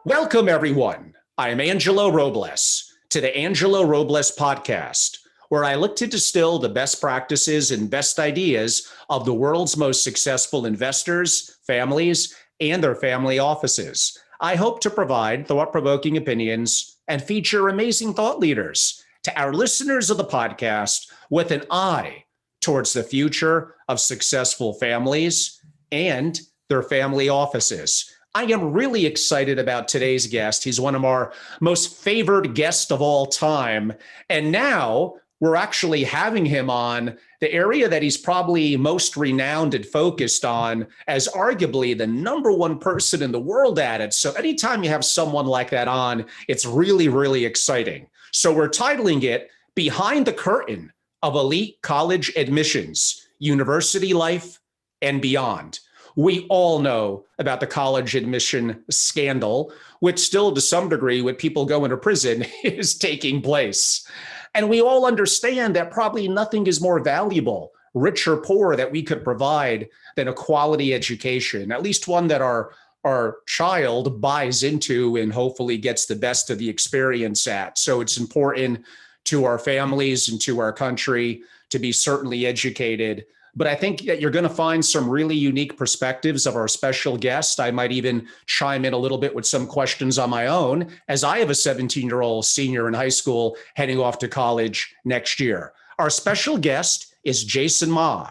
Welcome, everyone. I am Angelo Robles to the Angelo Robles Podcast, where I look to distill the best practices and best ideas of the world's most successful investors, families, and their family offices. I hope to provide thought-provoking opinions and feature amazing thought leaders to our listeners of the podcast with an eye towards the future of successful families and their family offices. I am really excited about today's guest. He's one of our most favored guests of all time. And now we're actually having him on the area that he's probably most renowned and focused on as arguably the number one person in the world at it. So anytime you have someone like that on, it's really, really exciting. So we're titling it Behind the Curtain of Elite College Admissions, University Life and Beyond. We all know about the college admission scandal, which still to some degree with people going to prison is taking place. And we all understand that probably nothing is more valuable, rich or poor, that we could provide than a quality education, at least one that our child buys into and hopefully gets the best of the experience at. So it's important to our families and to our country to be certainly educated. But I think that you're going to find some really unique perspectives of our special guest. I might even chime in a little bit with some questions on my own, as I have a 17-year-old senior in high school heading off to college next year. Our special guest is Jason Ma.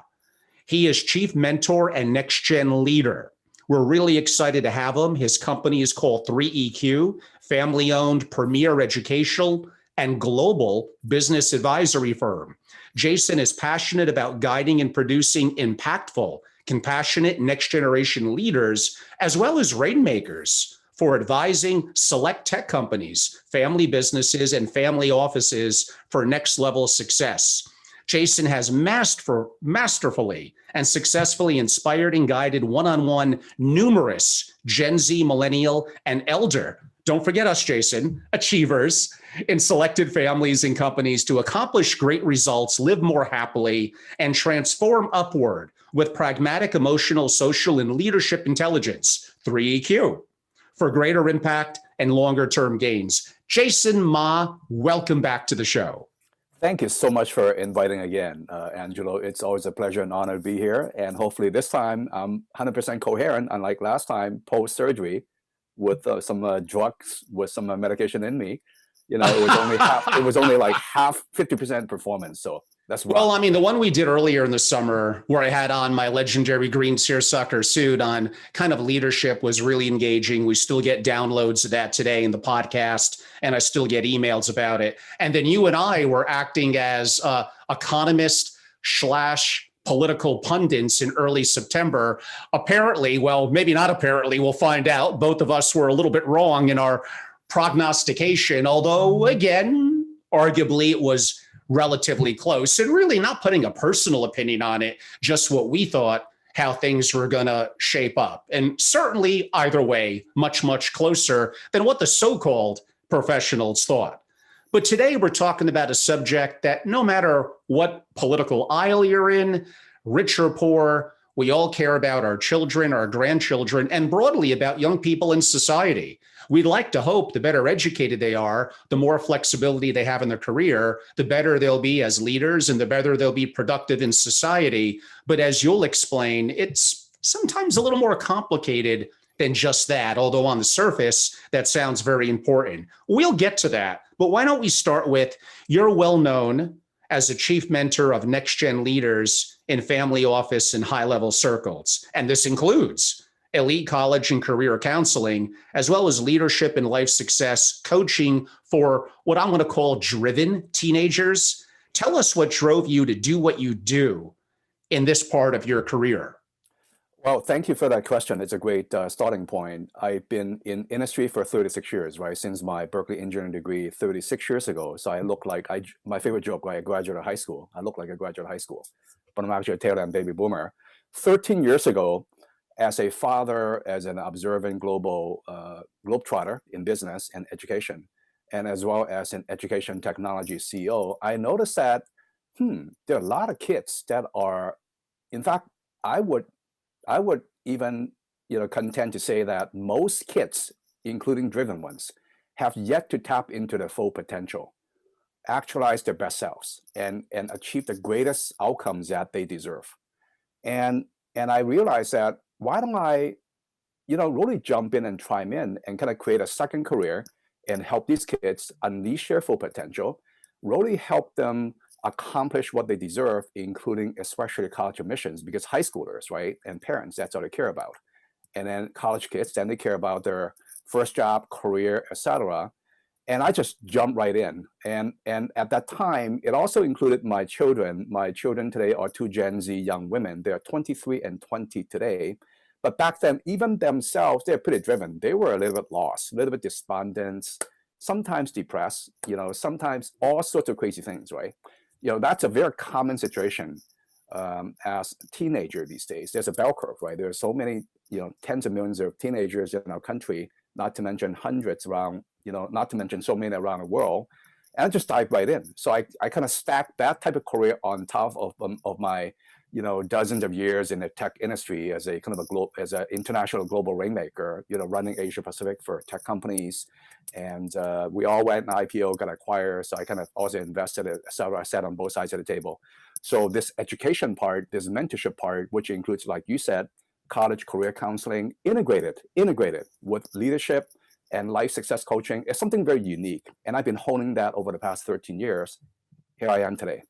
He is Chief Mentor and Next Gen Leader. We're really excited to have him. His company is called 3EQ, family-owned premier educational and global business advisory firm. Jason is passionate about guiding and producing impactful, compassionate next generation leaders, as well as rainmakers for advising select tech companies, family businesses, and family offices for next level success. Jason has masterfully and successfully inspired and guided one-on-one numerous Gen Z, millennial, and elder, don't forget us, Jason, achievers in selected families and companies to accomplish great results, live more happily, and transform upward with pragmatic, emotional, social, and leadership intelligence, 3EQ, for greater impact and longer-term gains. Jason Ma, welcome back to the show. Thank you so much for inviting again, Angelo. It's always a pleasure and honor to be here. And hopefully this time I'm 100% coherent, unlike last time post-surgery with some drugs, with some medication in me. You know, it was only like half, 50% performance. So that's rough. Well, I mean, the one we did earlier in the summer where I had on my legendary green seersucker suit on kind of leadership was really engaging. We still get downloads of that today in the podcast, and I still get emails about it. And then you and I were acting as economist / political pundits in early September. Apparently, well, maybe not apparently, we'll find out. Both of us were a little bit wrong in our prognostication, although, again, arguably it was relatively close, and really not putting a personal opinion on it, just what we thought how things were going to shape up. And certainly, either way, much, much closer than what the so-called professionals thought. But today we're talking about a subject that no matter what political aisle you're in, rich or poor, we all care about our children, our grandchildren, and broadly about young people in society. We'd like to hope the better educated they are, the more flexibility they have in their career, the better they'll be as leaders and the better they'll be productive in society. But as you'll explain, it's sometimes a little more complicated than just that, although on the surface, that sounds very important. We'll get to that, but why don't we start with, you're well known as a chief mentor of next-gen leaders in family office and high-level circles. And this includes elite college and career counseling, as well as leadership and life success coaching for what I'm going to call driven teenagers. Tell us what drove you to do what you do in this part of your career. Well, thank you for that question. It's a great starting point. I've been in industry for 36 years, right? Since my Berkeley engineering degree 36 years ago. So I look like, my favorite joke, right? I graduated high school. I look like I graduated high school, but I'm actually a tail end baby boomer. 13 years ago, as a father, as an observant global globetrotter in business and education, and as well as an education technology CEO, I noticed that, there are a lot of kids that are, in fact, I would even, contend to say that most kids including driven ones, have yet to tap into their full potential, actualize their best selves, and achieve the greatest outcomes that they deserve. And I realized that why don't I, really jump in and chime in and kind of create a second career and help these kids unleash their full potential, really help them accomplish what they deserve, including especially college admissions, because high schoolers, right, and parents, that's all they care about. And then college kids, then they care about their first job, career, etc. And I just jumped right in. And at that time, it also included my children. My children today are two Gen Z young women. They're 23 and 20 today. But back then, even themselves, they're pretty driven. They were a little bit lost, a little bit despondent, sometimes depressed, sometimes all sorts of crazy things, right? That's a very common situation as a teenager these days. There's a bell curve, right? There are so many, tens of millions of teenagers in our country, not to mention hundreds around, not to mention so many around the world. And I just dived right in. So I kind of stacked that type of career on top of my, dozens of years in the tech industry as a kind of as an international global rainmaker, running Asia Pacific for tech companies. And we all went IPO, got acquired. So I kind of also invested, etc. I sat on both sides of the table. So this education part, this mentorship part, which includes, like you said, college career counseling, integrated with leadership and life success coaching, is something very unique. And I've been honing that over the past 13 years. Here I am today.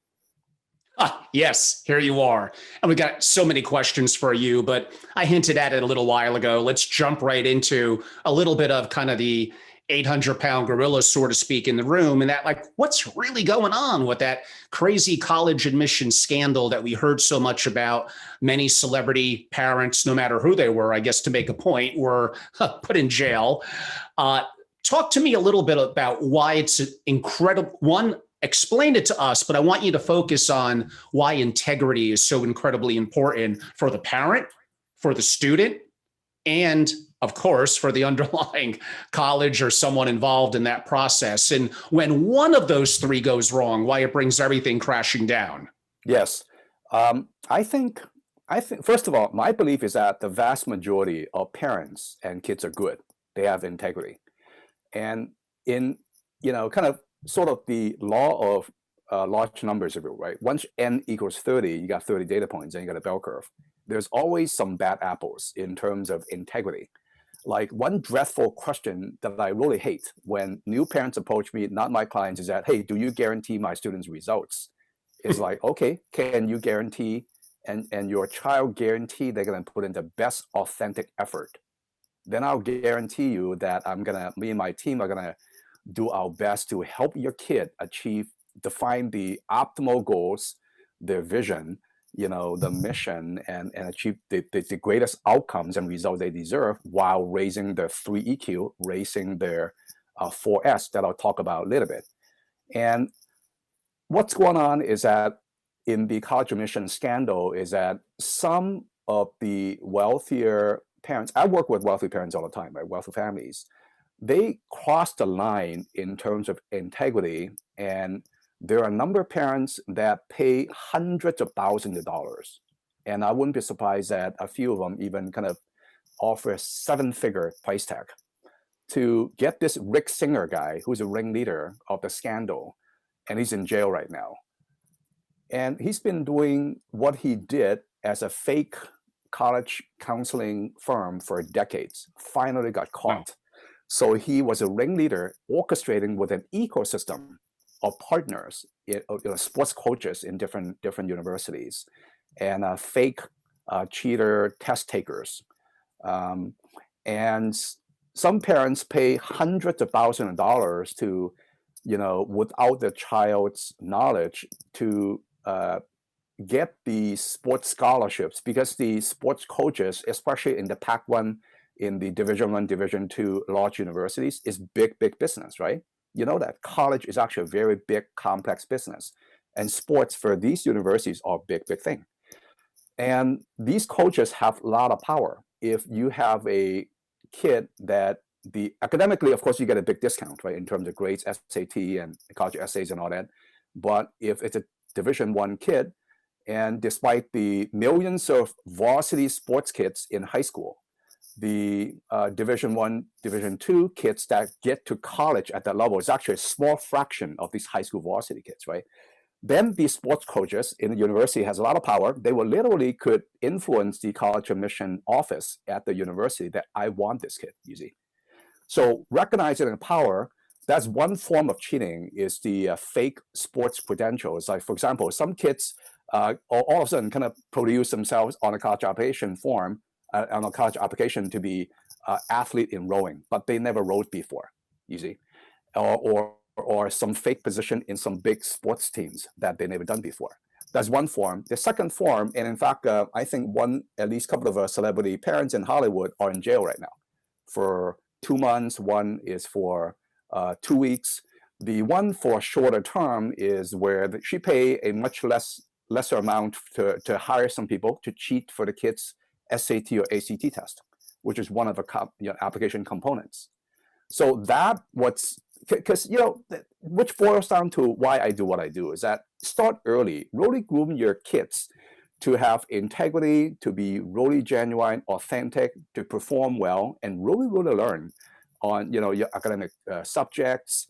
Yes, here you are. And we got so many questions for you, but I hinted at it a little while ago. Let's jump right into a little bit of kind of the 800-pound gorilla, so to speak, in the room, and that, like, what's really going on with that crazy college admission scandal that we heard so much about? Many celebrity parents, no matter who they were, I guess, to make a point, were put in jail. Talk to me a little bit about why it's incredible. One, explain it to us, but I want you to focus on why integrity is so incredibly important for the parent, for the student, and of course, for the underlying college or someone involved in that process. And when one of those three goes wrong, why it brings everything crashing down. Yes. I think, first of all, my belief is that the vast majority of parents and kids are good. They have integrity. And in, kind of sort of the law of large numbers, right? Once n equals 30, you got 30 data points and you got a bell curve. There's always some bad apples in terms of integrity. Like, one dreadful question that I really hate when new parents approach me, not my clients, is that, hey, do you guarantee my students' results? It's like, okay, can you guarantee and your child guarantee they're going to put in the best authentic effort? Then I'll guarantee you that me and my team are going to do our best to help your kid define the optimal goals, their vision, the mission, and achieve the greatest outcomes and results they deserve, while raising their 3EQ, raising their 4S that I'll talk about a little bit. And what's going on is that in the college admission scandal is that some of the wealthier parents, I work with wealthy parents all the time, right? Wealthy families, they cross the line in terms of integrity, and there are a number of parents that pay hundreds of thousands of dollars. And I wouldn't be surprised that a few of them even kind of offer a 7-figure price tag to get this Rick Singer guy, who's a ringleader of the scandal, and he's in jail right now. And he's been doing what he did as a fake college counseling firm for decades, finally got caught. Wow. So he was a ringleader orchestrating with an ecosystem of partners, sports coaches in different universities, and fake cheater test takers. And some parents pay hundreds of thousands of dollars to, without the child's knowledge, to get the sports scholarships, because the sports coaches, especially in the Pac-1, in the Division I, Division II large universities, is big business, right? You know that college is actually a very big, complex business, and sports for these universities are a big thing. And these coaches have a lot of power. If you have a kid that academically, of course, you get a big discount, right, in terms of grades, SAT and college essays and all that. But if it's a Division I kid, and despite the millions of varsity sports kids in high school, the Division 1, Division 2 kids that get to college at that level is actually a small fraction of these high school varsity kids, right? Then these sports coaches in the university has a lot of power. They will literally could influence the college admission office at the university that I want this kid, you see. So recognizing the power, that's one form of cheating, is the fake sports credentials. Like, for example, some kids all of a sudden kind of produce themselves on a college application form, on a college application to be athlete in rowing, but they never rowed before, you see, or some fake position in some big sports teams that they never done before. That's one form. The second form, and in fact, I think at least couple of celebrity parents in Hollywood are in jail right now for 2 months. One is for 2 weeks. The one for shorter term is where she pay a much lesser amount to hire some people to cheat for the kids' SAT or ACT test, which is one of the application components. So that because which boils down to why I do what I do, is that start early, really groom your kids to have integrity, to be really genuine, authentic, to perform well, and really learn on your academic subjects,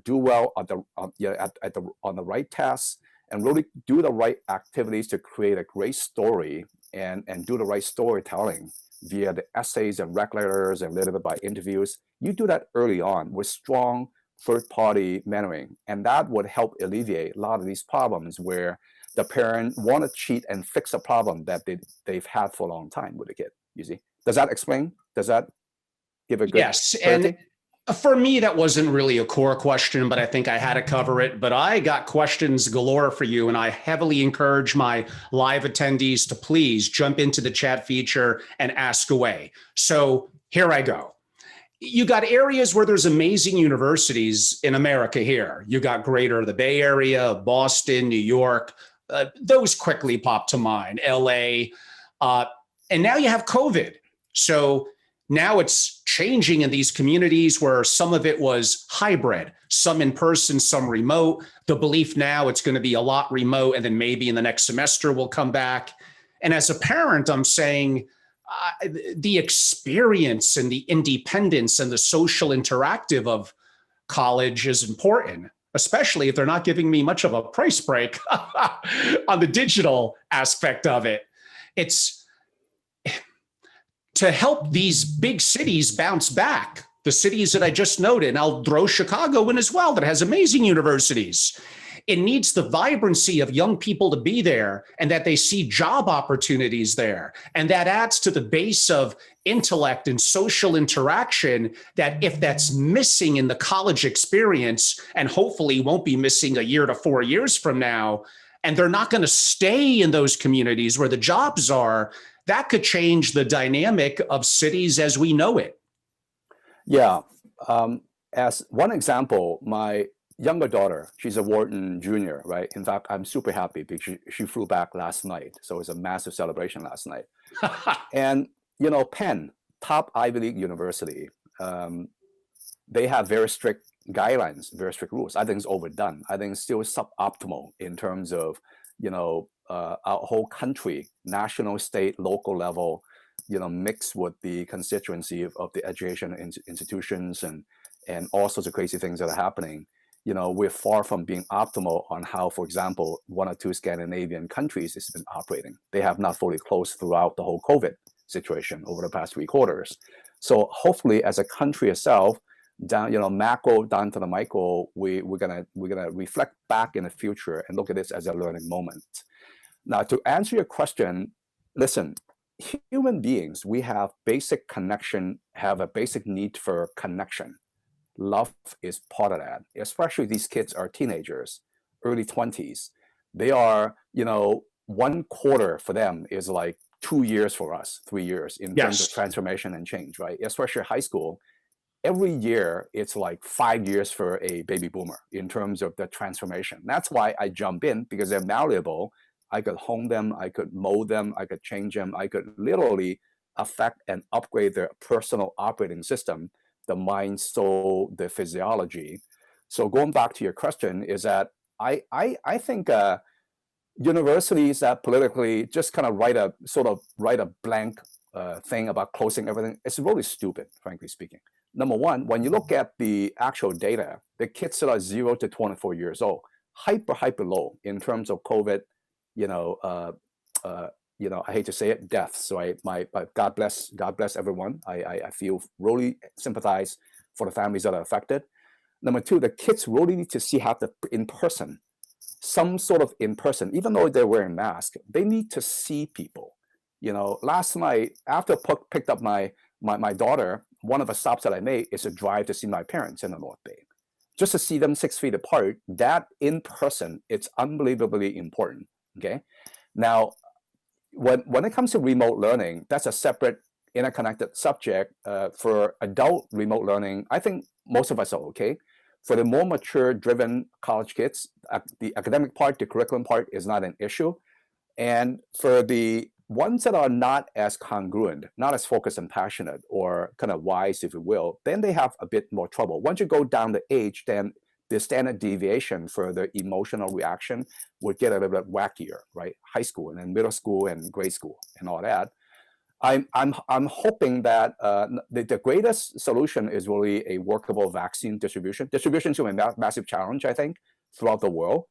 do well on the right tests, and really do the right activities to create a great story and do the right storytelling via the essays and rec letters and a little bit by interviews. You do that early on with strong third-party mentoring, and that would help alleviate a lot of these problems where the parent want to cheat and fix a problem that they've had for a long time with the kid, you see. Does that explain? Does that give a good Yes. clarity? And for me, that wasn't really a core question, but I think I had to cover it. But I got questions galore for you, and I heavily encourage my live attendees to please jump into the chat feature and ask away. So here I go. You got areas where there's amazing universities in America here. You got greater the Bay Area, Boston, New York. Those quickly pop to mind, LA. And now you have COVID. So now it's changing in these communities where some of it was hybrid, some in person, some remote. The belief now it's going to be a lot remote, and then maybe in the next semester we'll come back. And as a parent, I'm saying the experience and the independence and the social interactive of college is important, especially if they're not giving me much of a price break on the digital aspect of it. It's to help these big cities bounce back, the cities that I just noted, and I'll throw Chicago in as well, that has amazing universities. It needs the vibrancy of young people to be there and that they see job opportunities there. And that adds to the base of intellect and social interaction that if that's missing in the college experience, and hopefully won't be missing a year to 4 years from now, and they're not going to stay in those communities where the jobs are, that could change the dynamic of cities as we know it. Yeah. As one example, my younger daughter, she's a Wharton junior, right? In fact, I'm super happy because she flew back last night. So it was a massive celebration last night. And, Penn, top Ivy League university, they have very strict guidelines, very strict rules. I think it's overdone. I think it's still suboptimal in terms of, our whole country, national, state, local level, mixed with the constituency of the education institutions and all sorts of crazy things that are happening. We're far from being optimal on how, for example, 1 or 2 Scandinavian countries has been operating. They have not fully closed throughout the whole COVID situation over the past 3 quarters. So hopefully, as a country itself, down, macro down to the micro, we're gonna reflect back in the future and look at this as a learning moment. Now, to answer your question, listen, human beings, we have basic connection, have a basic need for connection. Love is part of that, especially these kids are teenagers, early 20s. They are, 1 quarter for them is like 2 years for us, 3 years in terms of transformation and change, right? Especially high school. Every year, it's like 5 years for a baby boomer in terms of the transformation. That's why I jump in, because they're malleable. I could hone them, I could mold them, I could change them, I could literally affect and upgrade their personal operating system, the mind, soul, the physiology. So going back to your question is that I think universities that politically just kind of write a blank thing about closing everything, it's really stupid, frankly speaking. Number one, when you look at the actual data, the kids that are 0 to 24 years old, hyper low in terms of COVID, you know, I hate to say it, deaths. So God bless everyone. I feel really sympathize for the families that are affected. Number two, the kids really need to have the in-person, some sort of in-person, even though they're wearing masks, they need to see people. Last night, after I picked up my daughter, one of the stops that I made is to drive to see my parents in the North Bay. Just to see them 6 feet apart, that in person, it's unbelievably important, okay? Now, when it comes to remote learning, that's a separate interconnected subject. For adult remote learning, I think most of us are okay. For the more mature driven college kids, the academic part, the curriculum part is not an issue. And for the ones that are not as congruent, not as focused and passionate, or kind of wise, if you will, then they have a bit more trouble. Once you go down the age, then the standard deviation for the emotional reaction would get a little bit wackier, right? High school and then middle school and grade school and all that. I'm hoping that the greatest solution is really a workable vaccine distribution. Distribution is going to be a massive challenge, I think, throughout the world.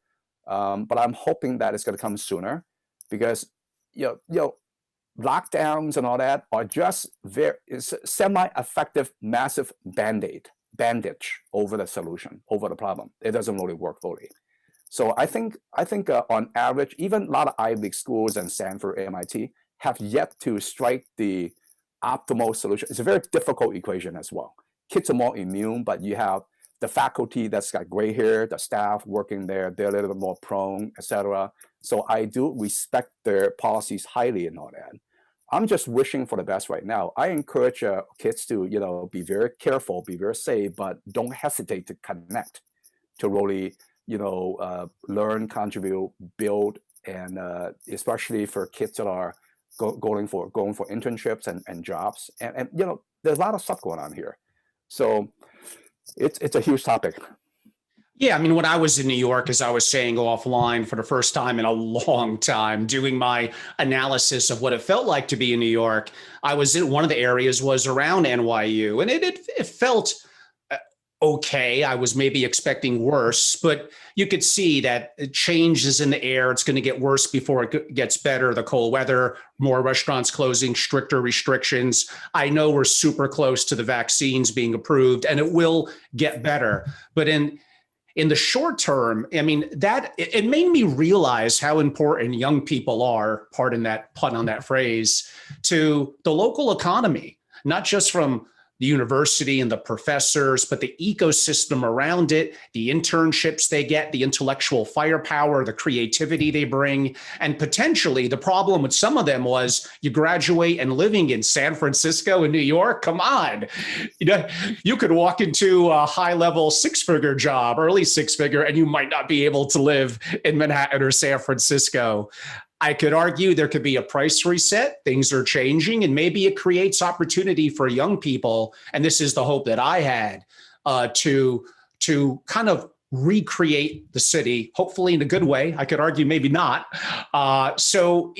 But I'm hoping that it's going to come sooner, because lockdowns and all that are just semi-effective, massive bandage over the solution, over the problem. It doesn't really work fully. So I think on average, even a lot of Ivy League schools and Stanford, MIT have yet to strike the optimal solution. It's a very difficult equation as well. Kids are more immune, but you have the faculty that's got gray hair, the staff working there, they're a little bit more prone, etc. So I do respect their policies highly and all that. I'm just wishing for the best right now. I encourage kids to, be very careful, be very safe, but don't hesitate to connect, to really, learn, contribute, build, and especially for kids that are going for internships and jobs. And there's a lot of stuff going on here. So it's a huge topic. Yeah, I mean, when I was in New York, as I was saying offline for the first time in a long time, doing my analysis of what it felt like to be in New York, I was in one of the areas was around NYU, and it felt okay. I was maybe expecting worse, but you could see that change is in the air. It's going to get worse before it gets better. The cold weather, more restaurants closing, stricter restrictions. I know we're super close to the vaccines being approved, and it will get better. But in the short term, I mean, that it made me realize how important young people are, pardon that pun on that phrase, to the local economy, not just from the university and the professors, but the ecosystem around it, the internships they get, the intellectual firepower, the creativity they bring. And potentially the problem with some of them was you graduate and living in San Francisco and New York, come on. You could walk into a high-level six-figure job, early six-figure, and you might not be able to live in Manhattan or San Francisco. I could argue there could be a price reset. Things are changing, and maybe it creates opportunity for young people. And this is the hope that I had to kind of recreate the city, hopefully in a good way. I could argue maybe not. So,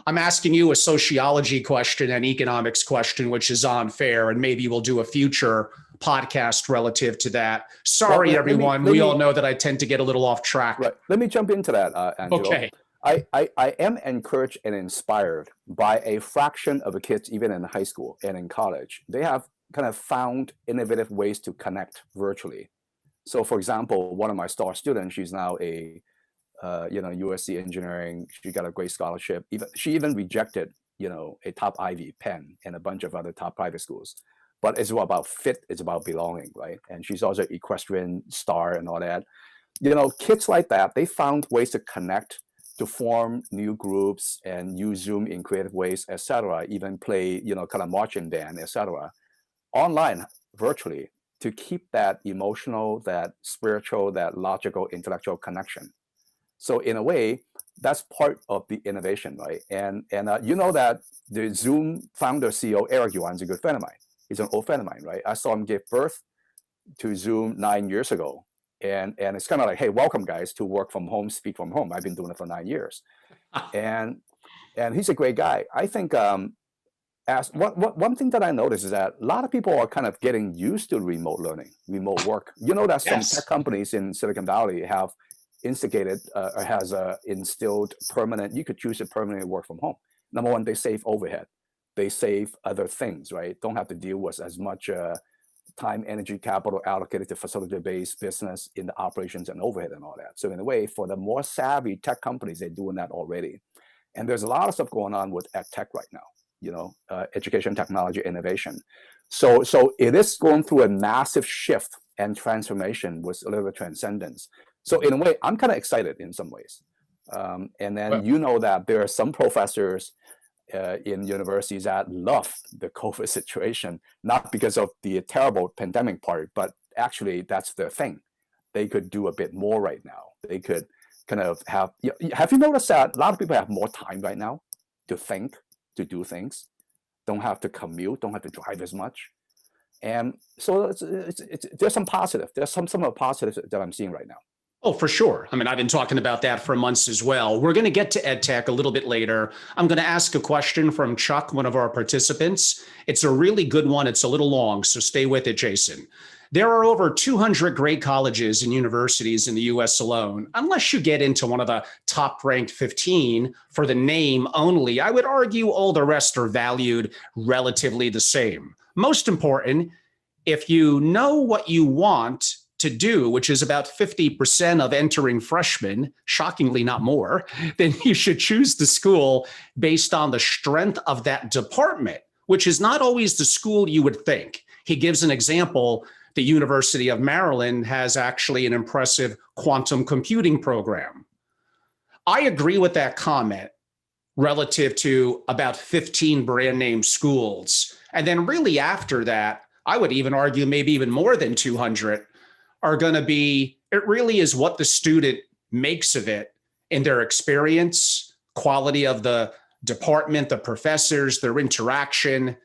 I'm asking you a sociology question and economics question, which is unfair, and maybe we'll do a future podcast relative to that. Sorry, everyone. We all know that I tend to get a little off track. Right. Let me jump into that, Angelo. Okay. I am encouraged and inspired by a fraction of the kids, even in high school and in college. They have kind of found innovative ways to connect virtually. So, for example, one of my star students, she's now a USC engineering. She got a great scholarship. She even rejected, a top Ivy, Penn, and a bunch of other top private schools. But it's about fit. It's about belonging, right? And she's also equestrian star and all that. Kids like that, they found ways to connect, to form new groups and use Zoom in creative ways, etc. Even play, kind of marching band, etc. Online, virtually, to keep that emotional, that spiritual, that logical, intellectual connection. So in a way, that's part of the innovation, right? And that the Zoom founder, CEO, Eric Yuan, is a good friend of mine. He's an old friend of mine, right? I saw him give birth to Zoom 9 years ago. And it's kind of like, hey, welcome guys to work from home, speak from home. I've been doing it for 9 years. And he's a great guy. I think as one thing that I noticed is that a lot of people are kind of getting used to remote learning, remote work. You know that some Yes. tech companies in Silicon Valley have instigated or has instilled permanent. You could choose a permanent work from home. Number one, they save overhead, they save other things, right? Don't have to deal with as much time, energy, capital allocated to facility-based business in the operations and overhead and all that. So in a way, for the more savvy tech companies, they're doing that already. And there's a lot of stuff going on with ed tech right now. Education, technology, innovation. So it is going through a massive shift and transformation with a little bit of transcendence. So in a way, I'm kind of excited in some ways. And then that there are some professors in universities that love the COVID situation, not because of the terrible pandemic part, but actually that's their thing. They could do a bit more right now. They could kind of have you noticed that a lot of people have more time right now to think, to do things, don't have to commute, don't have to drive as much. And so there's some positive. There's some of the positives that I'm seeing right now. Oh, for sure. I mean, I've been talking about that for months as well. We're going to get to EdTech a little bit later. I'm going to ask a question from Chuck, one of our participants. It's a really good one. It's a little long, so stay with it, Jason. There are over 200 great colleges and universities in the US alone. Unless you get into one of the top ranked 15 for the name only, I would argue all the rest are valued relatively the same. Most important, if you know what you want to do, which is about 50% of entering freshmen, shockingly not more, then you should choose the school based on the strength of that department, which is not always the school you would think. He gives an example. The University of Maryland has actually an impressive quantum computing program. I agree with that comment relative to about 15 brand name schools. And then really after that, I would even argue maybe even more than 200 are going to be, it really is what the student makes of it in their experience, quality of the department, the professors, their interaction.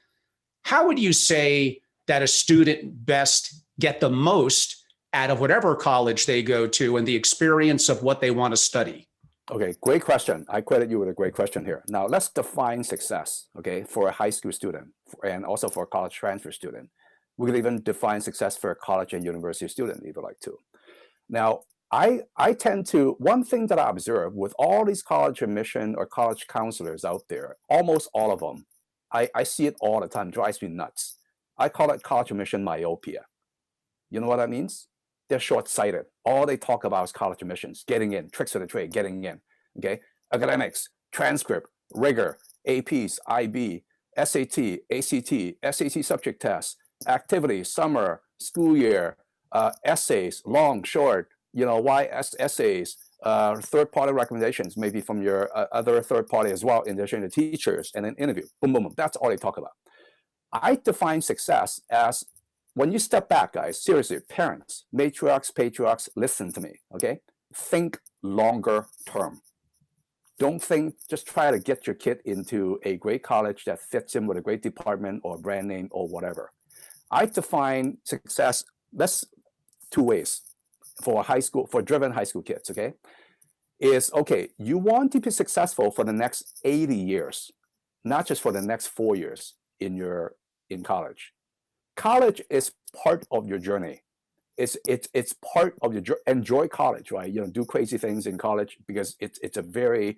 How would you say that a student best get the most out of whatever college they go to and the experience of what they want to study? Okay, great question. I credit you with a great question here. Now let's define success, okay, for a high school student and also for a college transfer student. We could even define success for a college and university student if you like to. Now, I tend to, one thing that I observe with all these college admission or college counselors out there, almost all of them, I see it all the time, drives me nuts. I call it college admission myopia. You know what that means? They're short-sighted. All they talk about is college admissions, getting in, tricks of the trade, getting in, okay? Academics, transcript, rigor, APs, IB, SAT, ACT, SAT subject tests, activities, summer, school year, essays, long, short, essays, third-party recommendations, maybe from your other third party as well, in addition to teachers, and an interview. Boom, boom, boom. That's all they talk about. I define success as when you step back, guys, seriously, parents, matriarchs, patriarchs, listen to me, okay? Think longer term. Don't think, just try to get your kid into a great college that fits in with a great department or brand name or whatever. I define success, that's two ways for driven high school kids, okay? Is, okay, you want to be successful for the next 80 years, not just for the next 4 years in college. College is part of your journey. It's part of your enjoy college, right? Do crazy things in college because it's a very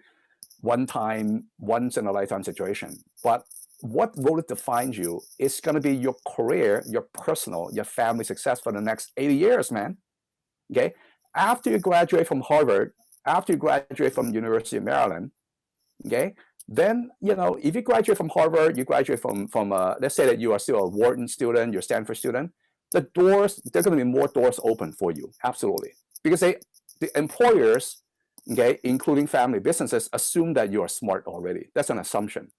one-time, once in a lifetime situation. But what will define you is going to be your career, your personal, your family success for the next 80 years, man. Okay. After you graduate from Harvard, after you graduate from University of Maryland, okay, then, if you graduate from Harvard, you graduate from let's say that you are still a Wharton student, you're a Stanford student, there's going to be more doors open for you. Absolutely. Because the employers, okay, including family businesses, assume that you are smart already. That's an assumption.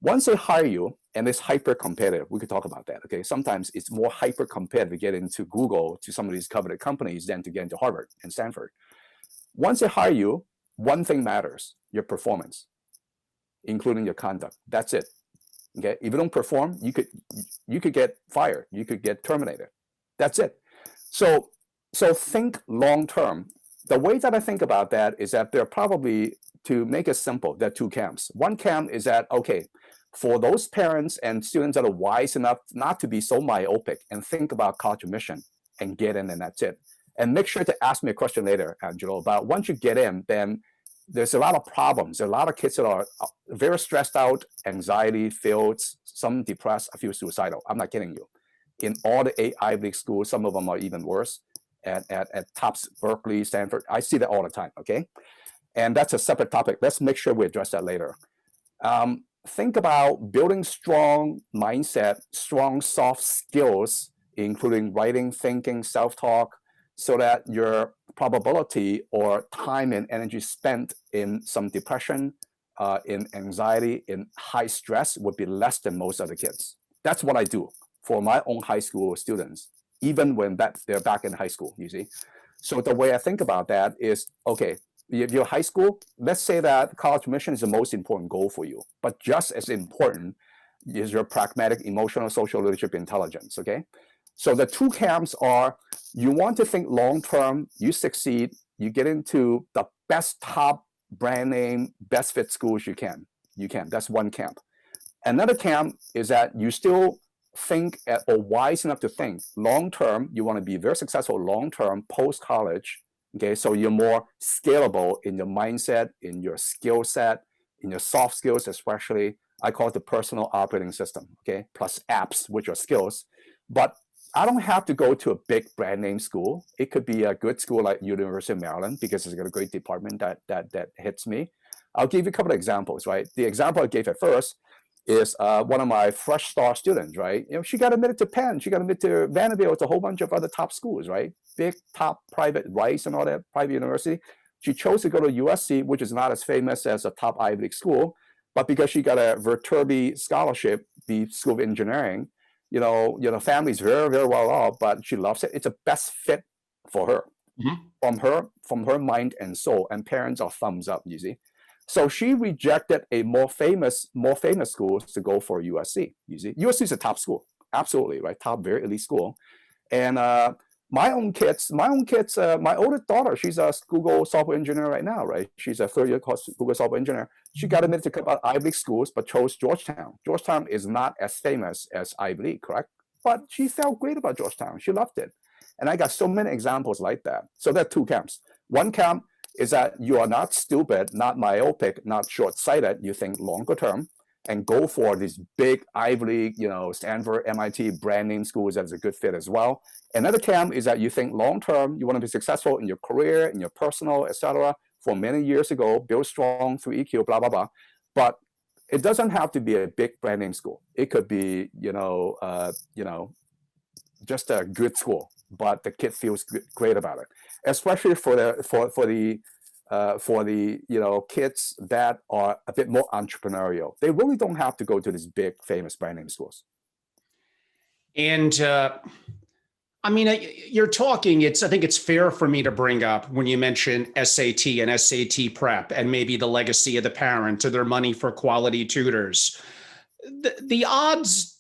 Once they hire you, and it's hyper competitive, we could talk about that, okay? Sometimes it's more hyper competitive to get into Google, to some of these coveted companies, than to get into Harvard and Stanford. Once they hire you, one thing matters, your performance, including your conduct. That's it. Okay. If you don't perform, you could get fired. You could get terminated. That's it. So think long term. The way that I think about that is that there are probably, to make it simple, there are two camps. One camp is that, okay, for those parents and students that are wise enough not to be so myopic and think about college admission and get in, and that's it. And make sure to ask me a question later, Angelo, about once you get in, then there's a lot of problems. There are a lot of kids that are very stressed out, anxiety filled, some depressed, a few suicidal. I'm not kidding you. In all the 8 Ivy League schools, some of them are even worse. At Tufts, Berkeley, Stanford, I see that all the time, okay? And that's a separate topic. Let's make sure we address that later. Think about building strong mindset, strong soft skills, including writing, thinking, self-talk, so that your probability or time and energy spent in some depression, in anxiety, in high stress would be less than most other kids. That's what I do for my own high school students, even when they're back in high school, you see. So the way I think about that is, okay, if you're high school, let's say that college admission is the most important goal for you, but just as important is your pragmatic, emotional, social leadership intelligence, okay? So the 2 camps are, you want to think long-term, you succeed, you get into the best top brand name, best fit schools you can. That's one camp. Another camp is that you still think or wise enough to think long-term, you want to be very successful long-term post-college, okay? So you're more scalable in your mindset, in your skill set, in your soft skills especially. I call it the personal operating system, okay? Plus apps, which are skills. But I don't have to go to a big brand name school. It could be a good school like University of Maryland because it's got a great department that hits me. I'll give you a couple of examples, right? The example I gave at first is one of my fresh start students, right? She got admitted to Penn, she got admitted to Vanderbilt, a whole bunch of other top schools, right? Big top private Rice and all that private university. She chose to go to USC, which is not as famous as a top Ivy League school, but because she got a Viterbi scholarship, the School of Engineering, family's very, very well off, but she loves it. It's a best fit for her, from her mind and soul, and parents are thumbs up, you see. So she rejected a more famous schools to go for USC, you see. USC is a top school, absolutely, right? Top, very elite school. And my oldest daughter, she's a Google software engineer right now, right? She's a 3rd-year Google software engineer. She got admitted to Ivy League schools, but chose Georgetown. Georgetown is not as famous as Ivy League, correct? But she felt great about Georgetown. She loved it. And I got so many examples like that. So there are 2 camps. One camp is that you are not stupid, not myopic, not short-sighted. You think longer term and go for these big Ivy League, Stanford, MIT brand name schools that's a good fit as well. Another camp is that you think long-term, you want to be successful in your career, in your personal, etc. For many years ago, build strong, 3EQ, blah, blah, blah. But it doesn't have to be a big brand name school. It could be, just a good school, but the kid feels great about it. Especially for the kids that are a bit more entrepreneurial. They really don't have to go to these big famous brand name schools. And you're talking, I think it's fair for me to bring up when you mention SAT and SAT prep and maybe the legacy of the parent or their money for quality tutors. The odds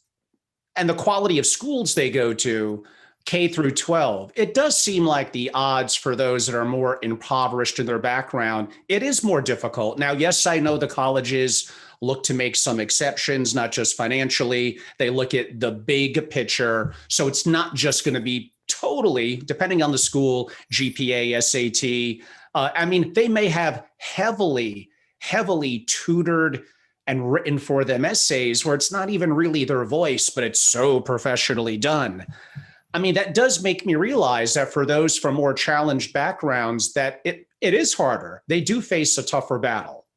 and the quality of schools they go to, K through 12, it does seem like the odds for those that are more impoverished in their background, it is more difficult. Now, yes, I know the colleges look to make some exceptions, not just financially. They look at the big picture. So it's not just going to be totally, depending on the school, GPA, SAT. They may have heavily tutored and written for them essays where it's not even really their voice, but it's so professionally done. That does make me realize that for those from more challenged backgrounds, that it is harder. They do face a tougher battle.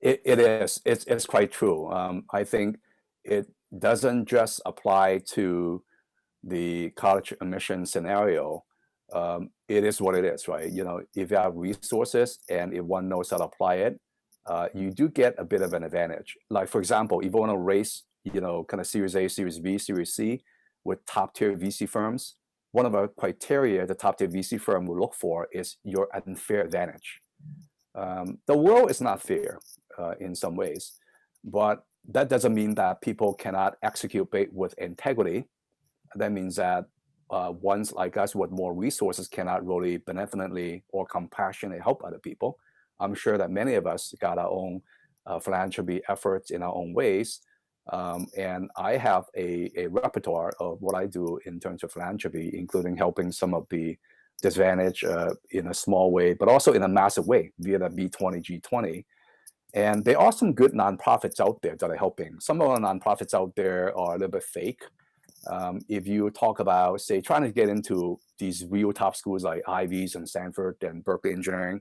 It is. It's quite true. I think it doesn't just apply to the college admission scenario. It is what it is, right? If you have resources and if one knows how to apply it, you do get a bit of an advantage. Like, for example, if you want to raise, kind of Series A, Series B, Series C with top tier VC firms, one of the criteria the top tier VC firm will look for is your unfair advantage. The world is not fair in some ways, but that doesn't mean that people cannot execute with integrity. That means that ones like us with more resources cannot really benevolently or compassionately help other people. I'm sure that many of us got our own philanthropy efforts in our own ways. And I have a repertoire of what I do in terms of philanthropy, including helping some of the disadvantaged in a small way, but also in a massive way via the B20, G20. And there are some good nonprofits out there that are helping. Some of the nonprofits out there are a little bit fake. If you talk about, say, trying to get into these real top schools like Ivy's and Stanford and Berkeley Engineering,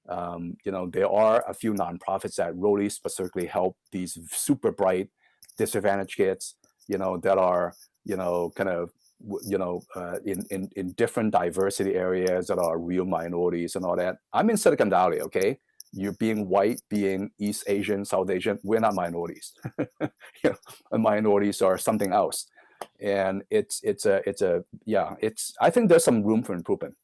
there are a few nonprofits that really specifically help these super bright disadvantaged kids, that are, kind of, in different diversity areas that are real minorities and all that. I'm in Silicon Valley, okay? You being white, being East Asian, South Asian, we're not minorities. Minorities are something else. And I think there's some room for improvement.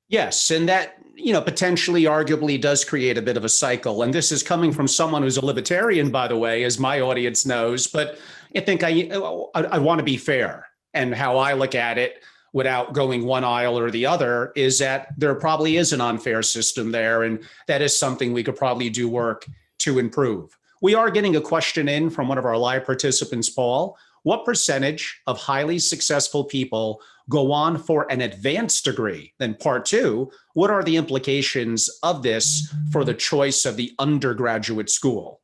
Yes, and that, potentially, arguably does create a bit of a cycle. And this is coming from someone who's a libertarian, by the way, as my audience knows. But I think I want to be fair. And how I look at it, without going one aisle or the other, is that there probably is an unfair system there. And that is something we could probably do work to improve. We are getting a question in from one of our live participants, Paul. What percentage of highly successful people go on for an advanced degree? Then part two, what are the implications of this for the choice of the undergraduate school?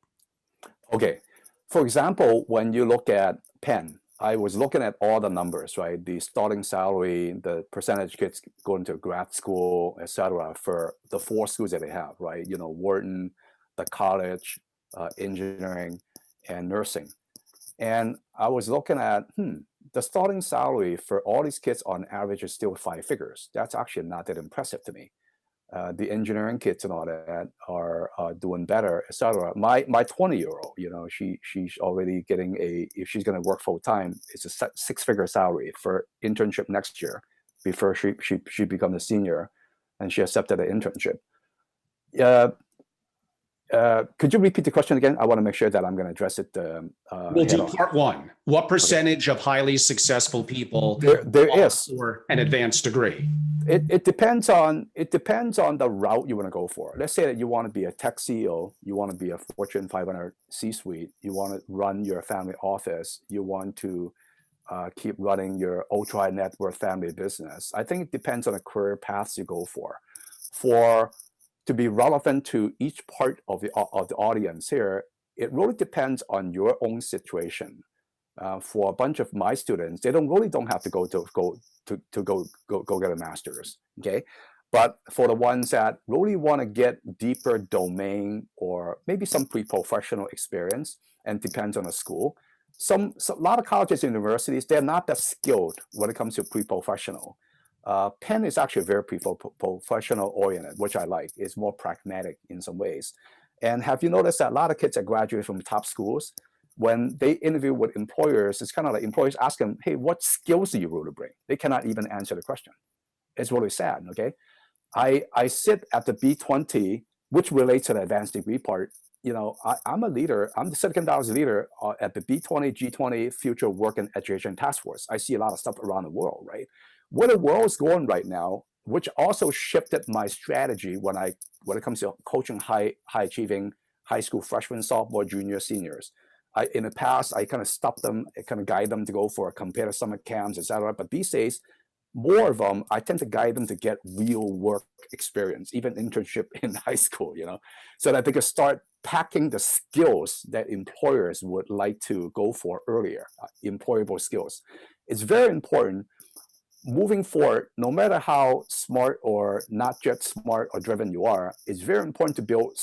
Okay. For example, when you look at Penn, I was looking at all the numbers, right? The starting salary, the percentage kids going to grad school, et cetera, for the four schools that they have, right? Wharton, the college, engineering, and nursing. And I was looking at, the starting salary for all these kids on average is still 5 figures. That's actually not that impressive to me. The engineering kids and all that are doing better, et cetera. My 20-year-old, she's already getting if she's going to work full time, it's a 6-figure salary for internship next year before she becomes a senior, and she accepted an internship. Could you repeat the question again? I want to make sure that I'm going to address it. We'll do part one. What percentage of highly successful people there is for an advanced degree? It depends on the route you want to go for. Let's say that you want to be a tech CEO, you want to be a Fortune 500 C-suite, you want to run your family office, you want to keep running your ultra net worth family business. I think it depends on the career paths you go for. To be relevant to each part of the audience here, it really depends on your own situation. For a bunch of my students, they don't have to go get a master's, okay? But for the ones that really want to get deeper domain or maybe some pre-professional experience, and depends on the school, a lot of colleges and universities, they're not that skilled when it comes to pre-professional. Penn is actually very professional oriented, which I like. It's more pragmatic in some ways. And have you noticed that a lot of kids that graduate from top schools, when they interview with employers, it's kind of like employers ask them, hey, what skills do you really bring? They cannot even answer the question. It's really sad, okay? I sit at the B20, which relates to the advanced degree part. I'm a leader. I'm the Silicon Valley's leader at the B20, G20 Future Work and Education Task Force. I see a lot of stuff around the world, right? Where the world is going right now, which also shifted my strategy when it comes to coaching high achieving high school freshmen, sophomore, junior, seniors. In the past, I kind of stopped them, I kind of guide them to go for competitive summer camps, et cetera. But these days, more of them, I tend to guide them to get real work experience, even internship in high school, so that they can start packing the skills that employers would like to go for earlier, employable skills. It's very important. Moving forward, no matter how smart or not just smart or driven you are, it's very important to build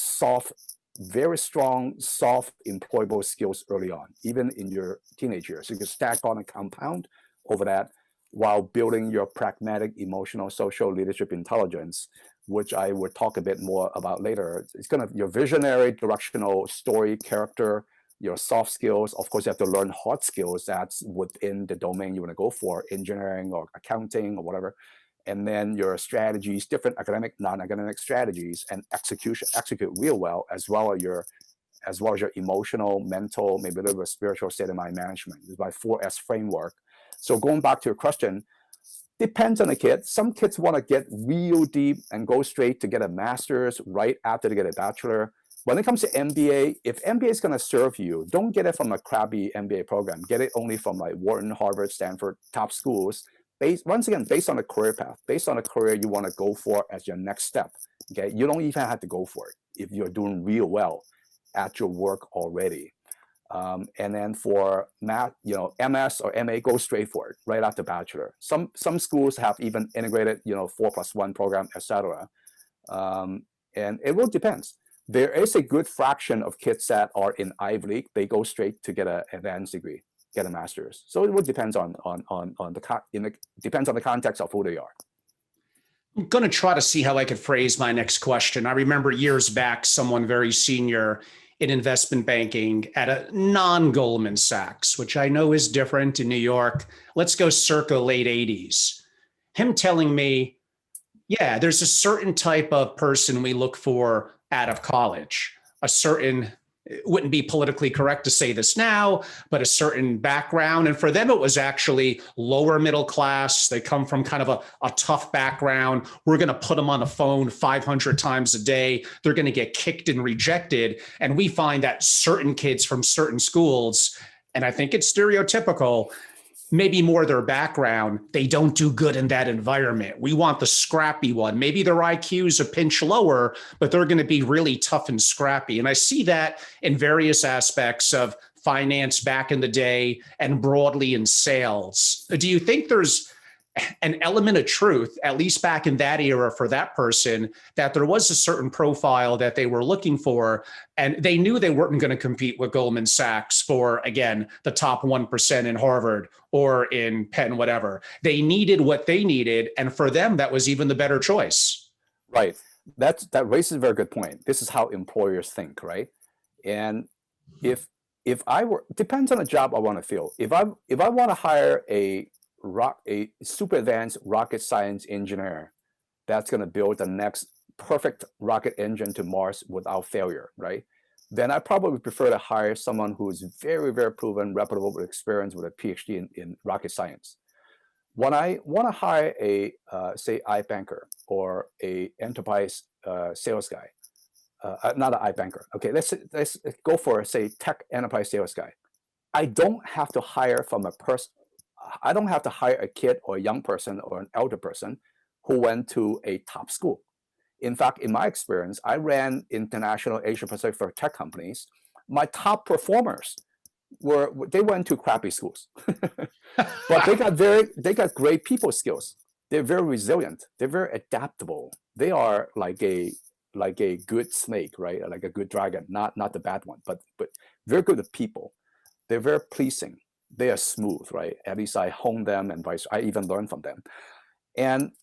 very strong, soft, employable skills early on, even in your teenage years. So you can stack on and compound over that while building your pragmatic, emotional, social leadership intelligence, which I would talk a bit more about later. It's kind of your visionary, directional story, character, your soft skills. Of course, you have to learn hard skills that's within the domain you want to go for, engineering or accounting or whatever. And then your strategies, different academic, non-academic strategies, and execute real well, as well as your emotional, mental, maybe a little bit spiritual state of mind management. It's my 4S framework. So going back to your question, depends on the kid. Some kids want to get real deep and go straight to get a master's right after they get a bachelor. When it comes to MBA, if MBA is going to serve you, don't get it from a crappy MBA program. Get it only from like Wharton, Harvard, Stanford, top schools. Once again, based on a career path, based on a career you want to go for as your next step. Okay, you don't even have to go for it if you're doing real well at your work already. And then for math, MS or MA, go straight for it right after bachelor. Some schools have even integrated, 4+1 program, etc. And it will depends. There is a good fraction of kids that are in Ivy League. They go straight to get an advanced degree, get a master's. So it will depends depends on the context of who they are. I'm going to try to see how I could phrase my next question. I remember years back, someone very senior in investment banking at a non-Goldman Sachs, which I know is different in New York. Let's go circa late 80s. Him telling me, yeah, there's a certain type of person we look for out of college, a certain, it wouldn't be politically correct to say this now, but a certain background. And for them, it was actually lower middle class. They come from kind of a tough background. We're going to put them on the phone 500 times a day. They're going to get kicked and rejected. And we find that certain kids from certain schools, and I think it's stereotypical, maybe more their background, they don't do good in that environment. We want the scrappy one. Maybe their IQ is a pinch lower, but they're going to be really tough and scrappy. And I see that in various aspects of finance back in the day and broadly in sales. Do you think there's an element of truth, at least back in that era for that person, that there was a certain profile that they were looking for, and they knew they weren't going to compete with Goldman Sachs for, again, the top 1% in Harvard or in Penn, whatever. They needed what they needed, and for them, that was even the better choice. Right. That raises a very good point. This is how employers think, right? And if I were, depends on the job I want to fill. If I want to hire a super advanced rocket science engineer that's going to build the next perfect rocket engine to Mars without failure, right? Then I probably prefer to hire someone who's very, very proven, reputable, with experience with a PhD in rocket science. When I want to hire a, say, iBanker or a enterprise sales guy, not an iBanker. Okay, let's go for, say, tech enterprise sales guy. I don't have to hire from a person. I don't have to hire a kid or a young person or an elder person who went to a top school. In fact, in my experience, I ran international Asia Pacific for tech companies. My top performers they went to crappy schools, but they got great people skills. They're very resilient. They're very adaptable. They are like a good snake, right? Like a good dragon, not the bad one, but very good at people. They're very pleasing. They are smooth, right? At least I hone them and I even learn from them. And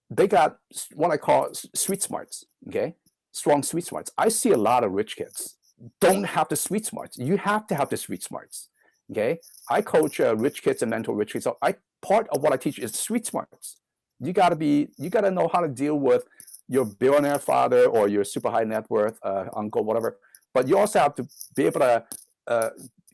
they got what I call street smarts, okay? Strong street smarts. I see a lot of rich kids don't have the street smarts. You have to have the street smarts, okay? I coach rich kids and mentor rich kids. So part of what I teach is street smarts. You gotta know how to deal with your billionaire father or your super high net worth uncle, whatever. But you also have to be able to,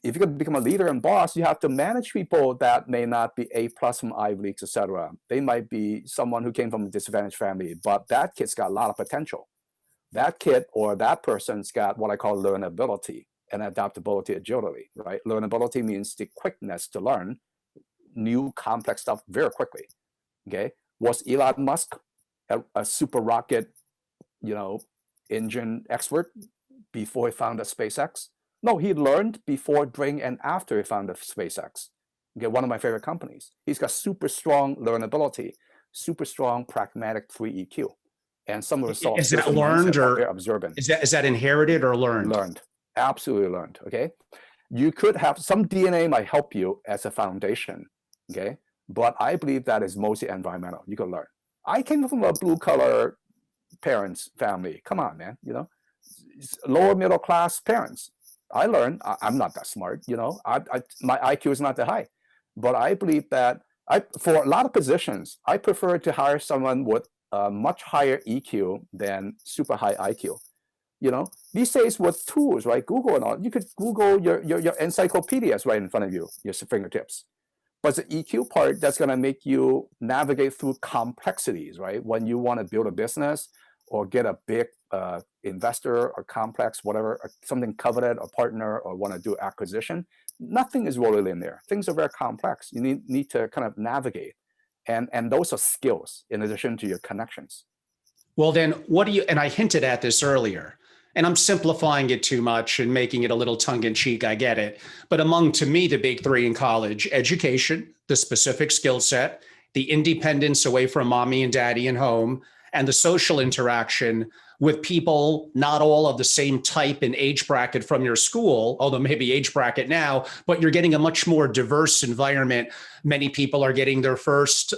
if you're going to become a leader and boss, you have to manage people that may not be A+ from Ivy Leagues, etc. They might be someone who came from a disadvantaged family, but that kid's got a lot of potential. That kid or that person's got what I call learnability and adaptability, agility, right? Learnability means the quickness to learn new complex stuff very quickly, okay? Was Elon Musk a super rocket, engine expert before he founded SpaceX? No, he learned before, during, and after he founded SpaceX. Okay, one of my favorite companies. He's got super strong learnability, super strong pragmatic 3EQ, and some of the soft skills. Is that learned or observant? Is that inherited or learned? Learned, absolutely learned. Okay, you could have some DNA might help you as a foundation. Okay, but I believe that is mostly environmental. You can learn. I came from a blue-collar parents family. Come on, man. Lower middle class parents. I learned. I'm not that smart. My IQ is not that high, but I believe that for a lot of positions, I prefer to hire someone with a much higher EQ than super high IQ. These days with tools, right? Google and all, you could Google your encyclopedias right in front of you, your fingertips. But the EQ part that's going to make you navigate through complexities, right? When you want to build a business or get a big investor or complex, whatever, or something coveted, a partner, or want to do acquisition, nothing is really linear. Things are very complex. You need to kind of navigate. And those are skills in addition to your connections. Well, then what do you, and I hinted at this earlier, and I'm simplifying it too much and making it a little tongue in cheek. I get it. But among, to me, the big three in college: education, the specific skill set, the independence away from mommy and daddy and home, and the social interaction with people not all of the same type and age bracket from your school, although maybe age bracket now, but you're getting a much more diverse environment. Many people are getting their first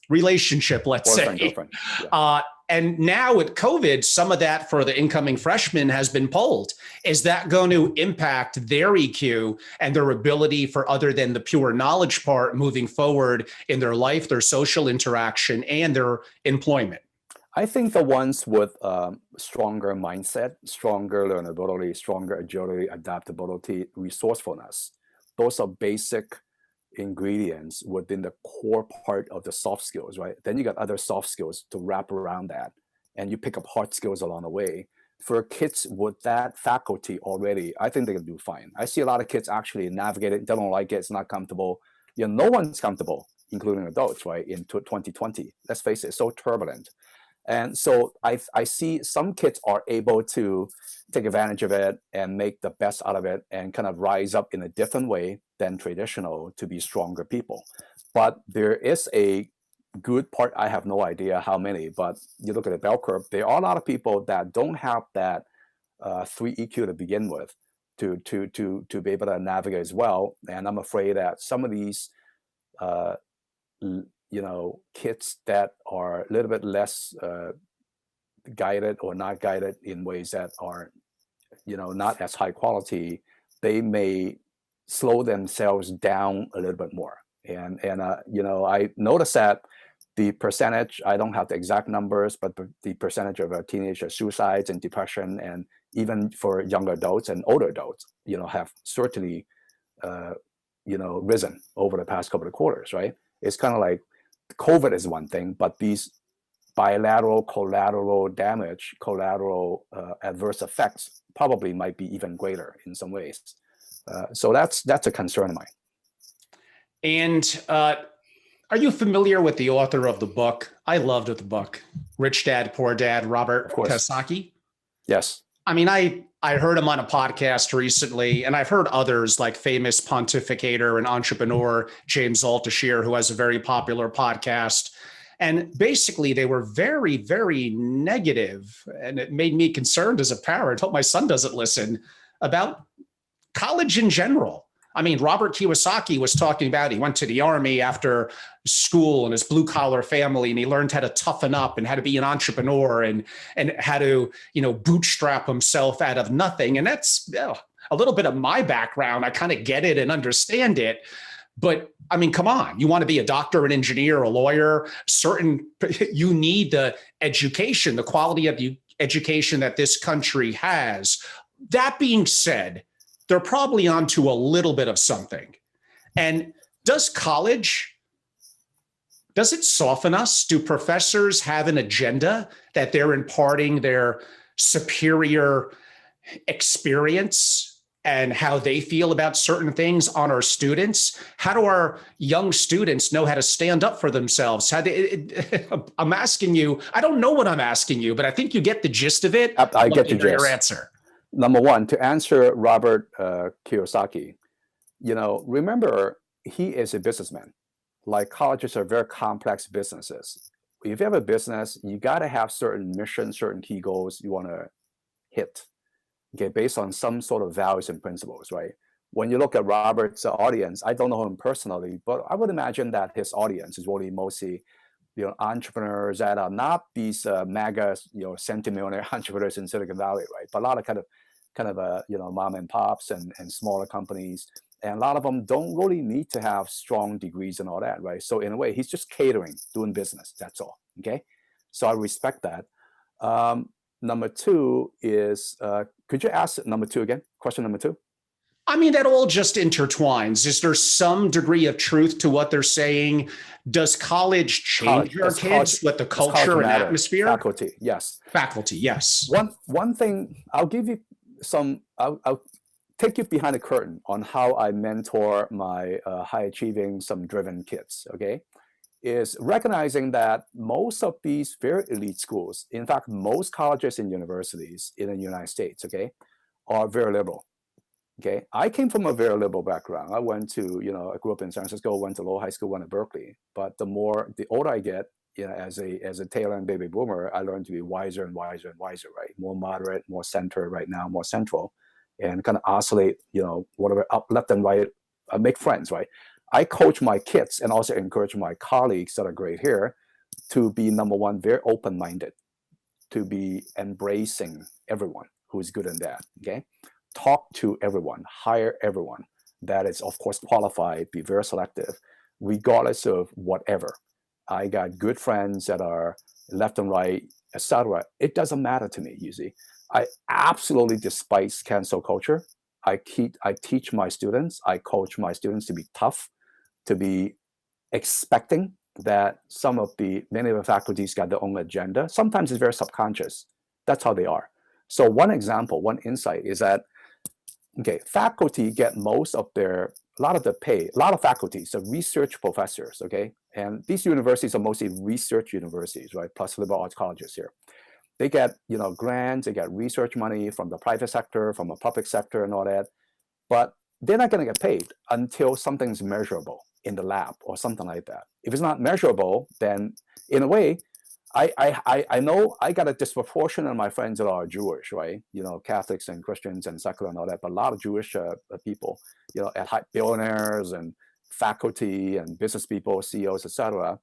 relationship, let's Boyfriend, say. girlfriend. Yeah. And now with COVID, some of that for the incoming freshmen has been pulled. Is that going to impact their EQ and their ability for, other than the pure knowledge part, moving forward in their life, their social interaction, and their employment? I think the ones with stronger mindset, stronger learnability, stronger agility, adaptability, resourcefulness, those are basic ingredients within the core part of the soft skills, right? Then you got other soft skills to wrap around that, and you pick up hard skills along the way. For kids with that faculty already, I think they can do fine. I see a lot of kids actually navigate it, they don't like it, it's not comfortable. No one's comfortable, including adults, right? In 2020, let's face it, it's so turbulent. And so I see some kids are able to take advantage of it and make the best out of it and kind of rise up in a different way than traditional to be stronger people. But there is a good part, I have no idea how many, but you look at the bell curve, there are a lot of people that don't have that 3EQ to begin with to be able to navigate as well. And I'm afraid that some of these kids that are a little bit less guided or not guided in ways that are, not as high quality, they may slow themselves down a little bit more. And I noticed that the percentage, I don't have the exact numbers, but the percentage of teenager suicides and depression, and even for younger adults and older adults, have certainly, risen over the past couple of quarters, right? It's kind of like COVID is one thing, but these bilateral, collateral damage, collateral adverse effects probably might be even greater in some ways. So that's a concern of mine. And are you familiar with the author of the book? I loved the book, Rich Dad, Poor Dad, Robert Kiyosaki? Yes. I mean, I heard him on a podcast recently, and I've heard others like famous pontificator and entrepreneur James Altucher, who has a very popular podcast. And basically, they were very, very negative. And it made me concerned as a parent. Hope my son doesn't listen, about college in general. I mean, Robert Kiyosaki was talking about, he went to the Army after school and his blue collar family, and he learned how to toughen up and how to be an entrepreneur and how to, bootstrap himself out of nothing. And that's a little bit of my background. I kind of get it and understand it. But I mean, come on, you want to be a doctor, an engineer, a lawyer, you need the education, the quality of the education that this country has. That being said, they're probably onto a little bit of something. And does college, does it soften us? Do professors have an agenda that they're imparting their superior experience and how they feel about certain things on our students? How do our young students know how to stand up for themselves? I'm asking you, I don't know what I'm asking you, but I think you get the gist of it. I get the gist. Your answer. Number one, to answer Robert Kiyosaki, remember, he is a businessman. Like, colleges are very complex businesses. If you have a business, you got to have certain missions, certain key goals you want to hit, okay, based on some sort of values and principles, right? When you look at Robert's audience, I don't know him personally, but I would imagine that his audience is really mostly entrepreneurs that are not these mega, centimillionaire entrepreneurs in Silicon Valley, right? But a lot of kind of mom and pops and smaller companies, and a lot of them don't really need to have strong degrees and all that, right? So in a way, he's just catering, doing business. That's all. Okay, so I respect that. Number two is, could you ask number two again? Question number two. I mean, that all just intertwines. Is there some degree of truth to what they're saying? Does college change your kids with the culture and atmosphere? Faculty, yes. Faculty, yes. One thing, I'll give you some, I'll take you behind the curtain on how I mentor my high achieving, some driven kids, okay? Is recognizing that most of these very elite schools, in fact, most colleges and universities in the United States, okay, are very liberal. Okay, I came from a very liberal background. I went to, I grew up in San Francisco, went to Lowell High School, went to Berkeley. But the older I get, as a tail end baby boomer, I learned to be wiser and wiser and wiser, right? More moderate, more center right now, more central, and kind of oscillate, whatever up, left and right, make friends, right? I coach my kids and also encourage my colleagues that are great here to be, number one, very open-minded, to be embracing everyone who is good in that, okay? Talk to everyone, hire everyone that is, of course, qualified, be very selective, regardless of whatever. I got good friends that are left and right, etc. It doesn't matter to me, you see. I absolutely despise cancel culture. I teach my students, I coach my students to be tough, to be expecting that many of the faculties got their own agenda. Sometimes it's very subconscious. That's how they are. So one example, one insight is that, okay, faculty get a lot of the pay, a lot of faculties, so research professors, okay? And these universities are mostly research universities, right? Plus liberal arts colleges here. They get, grants, they get research money from the private sector, from the public sector and all that. But they're not going to get paid until something's measurable in the lab or something like that. If it's not measurable, then in a way, I know I got a disproportion of my friends that are Jewish, right? Catholics and Christians and secular and all that, but a lot of Jewish people, at high billionaires and faculty and business people, CEOs, etc.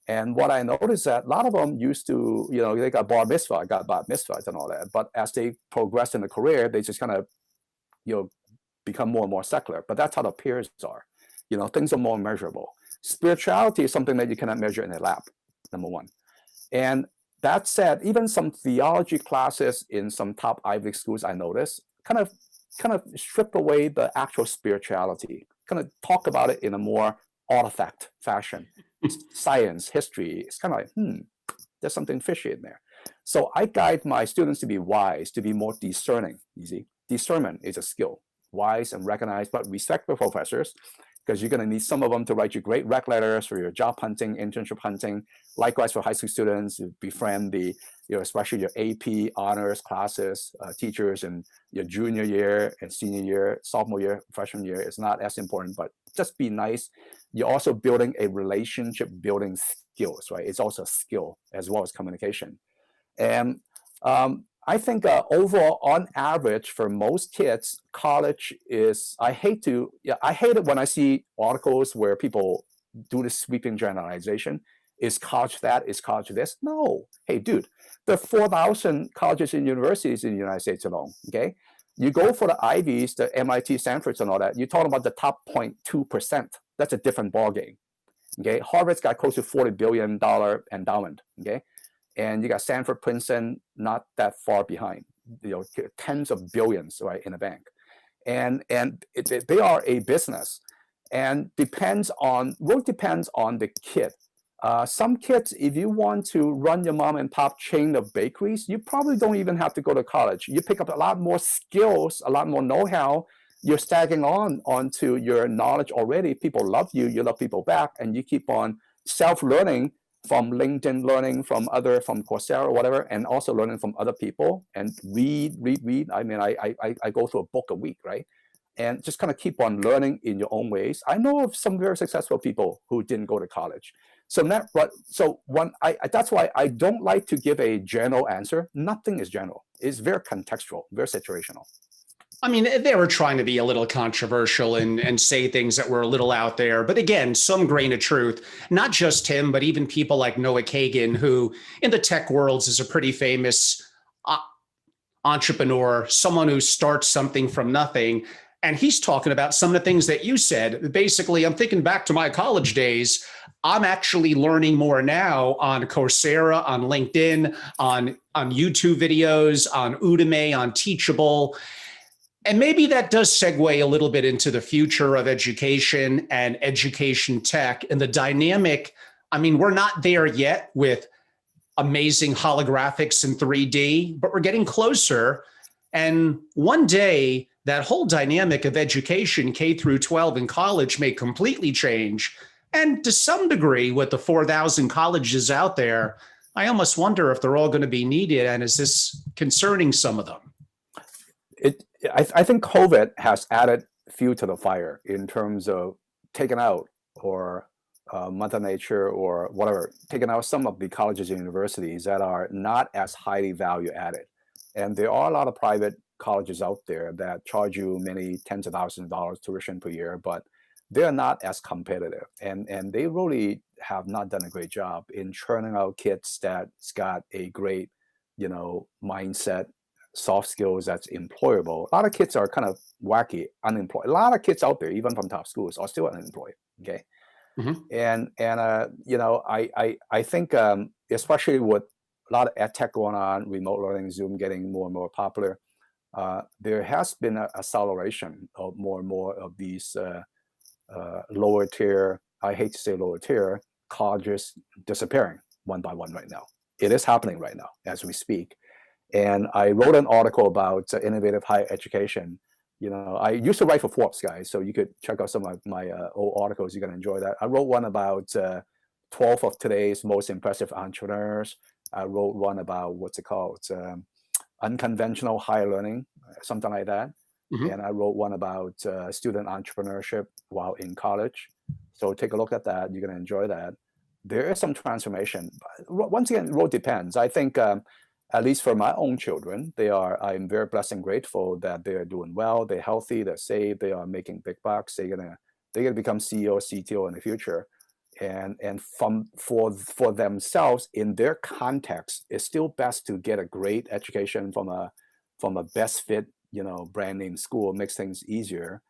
And what I noticed that a lot of them used to, they got bar mitzvah, I got bar mitzvahs and all that. But as they progress in the career, they just kind of, become more and more secular. But that's how the peers are. Things are more measurable. Spirituality is something that you cannot measure in a lab, number one. And that said, even some theology classes in some top Ivy League schools, I noticed, kind of strip away the actual spirituality, kind of talk about it in a more artifact fashion. Science, history, it's kind of like, there's something fishy in there. So I guide my students to be wise, to be more discerning, you see. Discernment is a skill, wise and recognized, but respect the professors, because you're going to need some of them to write you great rec letters for your job hunting, internship hunting. Likewise for high school students, you befriend especially your AP honors classes, teachers in your junior year and senior year, sophomore year, freshman year. It's not as important, but just be nice. You're also building a relationship building skills, right? It's also a skill as well as communication. And I think overall, on average, for most kids, college is, I hate it when I see articles where people do this sweeping generalization. Is college that? Is college this? No. Hey, dude, there are 4,000 colleges and universities in the United States alone, okay? You go for the Ivies, the MIT, Stanfords and all that, you're talking about the top 0.2%. That's a different ballgame, okay? Harvard's got close to $40 billion endowment, okay? And you got Stanford, Princeton, not that far behind, tens of billions, right, in a bank. And they are a business, and really depends on the kid. Some kids, if you want to run your mom and pop chain of bakeries, you probably don't even have to go to college. You pick up a lot more skills, a lot more know-how. You're stacking onto your knowledge already. People love you, you love people back, and you keep on self-learning from LinkedIn, learning from Coursera or whatever, and also learning from other people and read. I mean, I go through a book a week, right? And just kind of keep on learning in your own ways. I know of some very successful people who didn't go to college. That's why I don't like to give a general answer. Nothing is general. It's very contextual, very situational. I mean, they were trying to be a little controversial and say things that were a little out there. But again, some grain of truth, not just him, but even people like Noah Kagan, who in the tech worlds is a pretty famous entrepreneur, someone who starts something from nothing. And he's talking about some of the things that you said. Basically, I'm thinking back to my college days. I'm actually learning more now on Coursera, on LinkedIn, on YouTube videos, on Udemy, on Teachable. And maybe that does segue a little bit into the future of education and education tech and the dynamic. I mean, we're not there yet with amazing holographics in 3D, but we're getting closer. And one day, that whole dynamic of education, K through 12 in college, may completely change. And to some degree, with the 4,000 colleges out there, I almost wonder if they're all going to be needed. And is this concerning some of them? I think COVID has added fuel to the fire in terms of taking out, or Mother Nature or whatever, taking out some of the colleges and universities that are not as highly value added. And there are a lot of private colleges out there that charge you many tens of thousands of dollars tuition per year, but they're not as competitive. And they really have not done a great job in churning out kids that's got a great, mindset, soft skills that's employable. A lot of kids are kind of wacky, unemployed. A lot of kids out there, even from top schools, are still unemployed. Okay. Mm-hmm. And I think especially with a lot of ed tech going on, remote learning, Zoom getting more and more popular, there has been an acceleration of more and more of these lower tier, I hate to say lower tier, colleges disappearing one by one right now. It is happening right now as we speak. And I wrote an article about innovative higher education. I used to write for Forbes, guys, so you could check out some of my old articles. You're going to enjoy that. I wrote one about 12 of today's most impressive entrepreneurs. I wrote one about unconventional higher learning, something like that. Mm-hmm. And I wrote one about student entrepreneurship while in college. So take a look at that. You're going to enjoy that. There is some transformation. Once again, it all depends. I think at least for my own children, I'm very blessed and grateful that they're doing well, they're healthy, they're safe, they are making big bucks, they're gonna become CEO, CTO in the future. And for themselves, in their context, it's still best to get a great education from a best fit, brand name school. Makes things easier.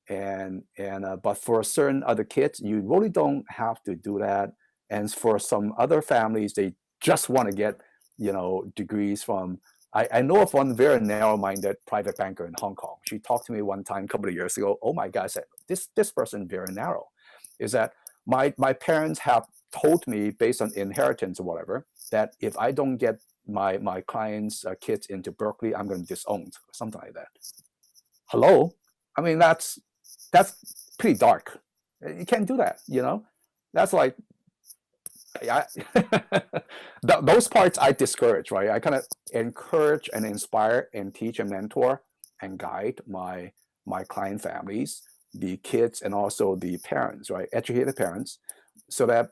But for certain other kids, you really don't have to do that. And for some other families, they just want to get degrees from, I know of one very narrow-minded private banker in Hong Kong. She talked to me one time a couple of years ago. Oh my God, I said, this person very narrow. Is that my parents have told me, based on inheritance or whatever, that if I don't get my clients' kids into Berkeley, I'm going to disown, or something like that. Hello? I mean, that's pretty dark. You can't do that, That's like, those parts I discourage, right? I kind of encourage and inspire and teach and mentor and guide my client families, the kids, and also the parents, right? Educated parents, so that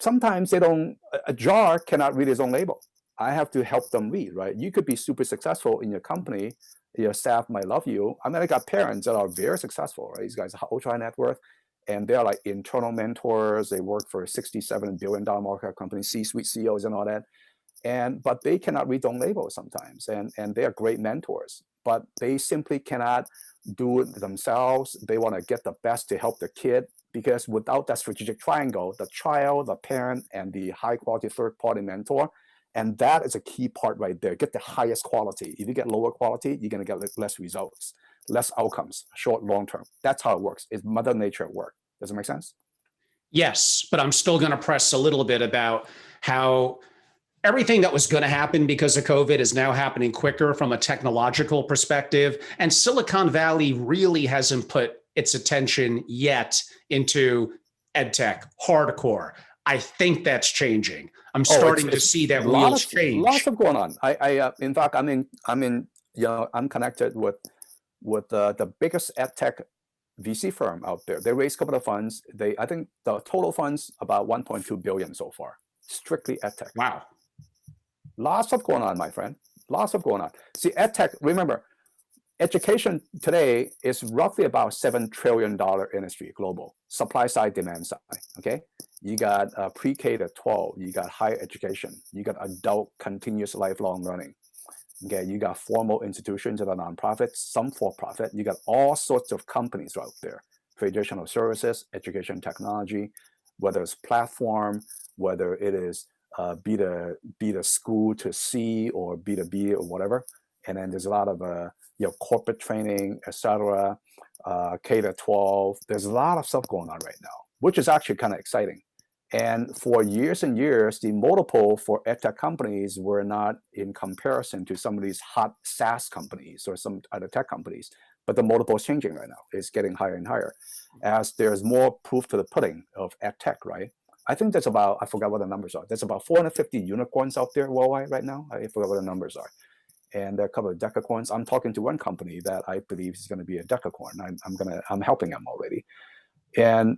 sometimes a jar cannot read its own label. I have to help them read, right? You could be super successful in your company. Your staff might love you. I mean, I got parents that are very successful, right? These guys are ultra high net worth. And they're like internal mentors. They work for a $67 billion market company, C-suite CEOs and all that. But they cannot read their own labels sometimes. And they are great mentors, but they simply cannot do it themselves. They want to get the best to help the kid, because without that strategic triangle, the child, the parent, and the high quality third party mentor, and that is a key part right there. Get the highest quality. If you get lower quality, you're going to get less results, less outcomes, short, long term. That's how it works. It's Mother Nature at work. Does it make sense? Yes, but I'm still going to press a little bit about how everything that was going to happen because of COVID is now happening quicker from a technological perspective. And Silicon Valley really hasn't put its attention yet into EdTech, hardcore. I think that's changing. I'm starting to see that wheels change. Lots of going on. In fact, I'm connected with the biggest EdTech VC firm out there. They raised a couple of funds. I think the total funds about 1.2 billion so far, strictly EdTech. Wow. Lots of going on, my friend. Lots of going on. See, EdTech, remember, education today is roughly about $7 trillion industry, global, supply side, demand side, okay? You got pre-K to 12, you got higher education, you got adult continuous lifelong learning. Okay, you got formal institutions that are nonprofits, some for-profit. You got all sorts of companies out there, traditional services, education technology, whether it's platform, whether it is B2 school to C or B2B or whatever. And then there's a lot of corporate training, etc., K-12. There's a lot of stuff going on right now, which is actually kind of exciting. And for years and years, the multiple for edtech companies were not in comparison to some of these hot SaaS companies or some other tech companies. But the multiple is changing right now. It's getting higher and higher as there's more proof to the pudding of edtech, right? I think there's about, I forgot what the numbers are. There's about 450 unicorns out there worldwide right now. I forgot what the numbers are. And there are a couple of decacorns. I'm talking to one company that I believe is going to be a decacorn. I'm helping them already. And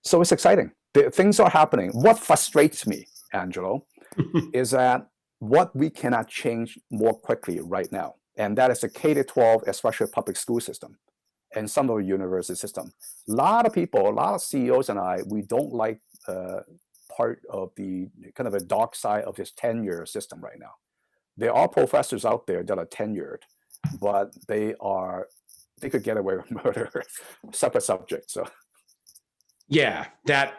so it's exciting. Things are happening. What frustrates me, Angelo, is that what we cannot change more quickly right now. And that is the K-12, especially public school system and some of the university system. A lot of people, a lot of CEOs and we don't like part of the kind of a dark side of this tenure system right now. There are professors out there that are tenured, but they could get away with murder, separate subject. So, yeah, that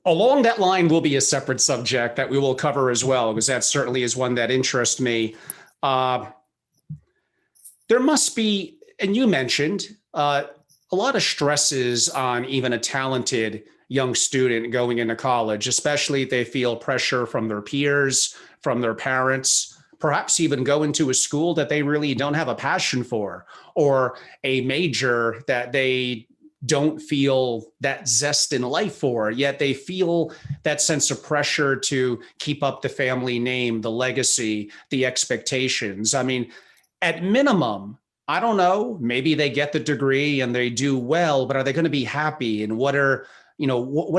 along that line will be a separate subject that we will cover as well, because that certainly is one that interests me. There must be, and you mentioned, a lot of stresses on even a talented young student going into college, especially if they feel pressure from their peers, from their parents, perhaps even go into a school that they really don't have a passion for, or a major that they don't feel that zest in life for, yet they feel that sense of pressure to keep up the family name, the legacy, the expectations. I mean, at minimum, I don't know, maybe they get the degree and they do well, but are they going to be happy? And what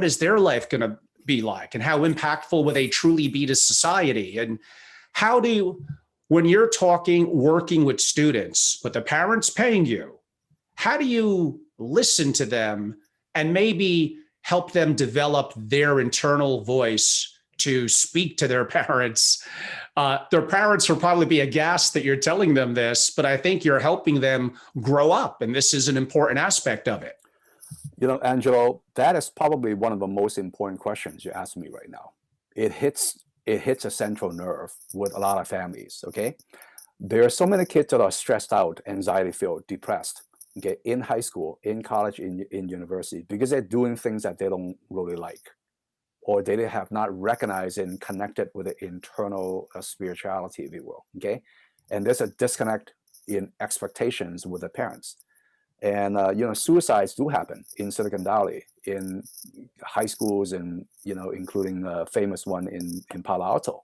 is their life going to be like? And how impactful will they truly be to society? And when you're working with students, but the parents paying you, how do you listen to them and maybe help them develop their internal voice to speak to their parents? Their parents will probably be aghast that you're telling them this, but I think you're helping them grow up, and this is an important aspect of it. Angelo, that is probably one of the most important questions you ask me right now. It hits a central nerve with a lot of families, okay? There are so many kids that are stressed out, anxiety-filled, depressed, okay, in high school, in college, in university, because they're doing things that they don't really like, or they have not recognized and connected with the internal spirituality, if you will, okay? And there's a disconnect in expectations with the parents. And, suicides do happen in Silicon Valley, in high schools, and, including a famous one in Palo Alto.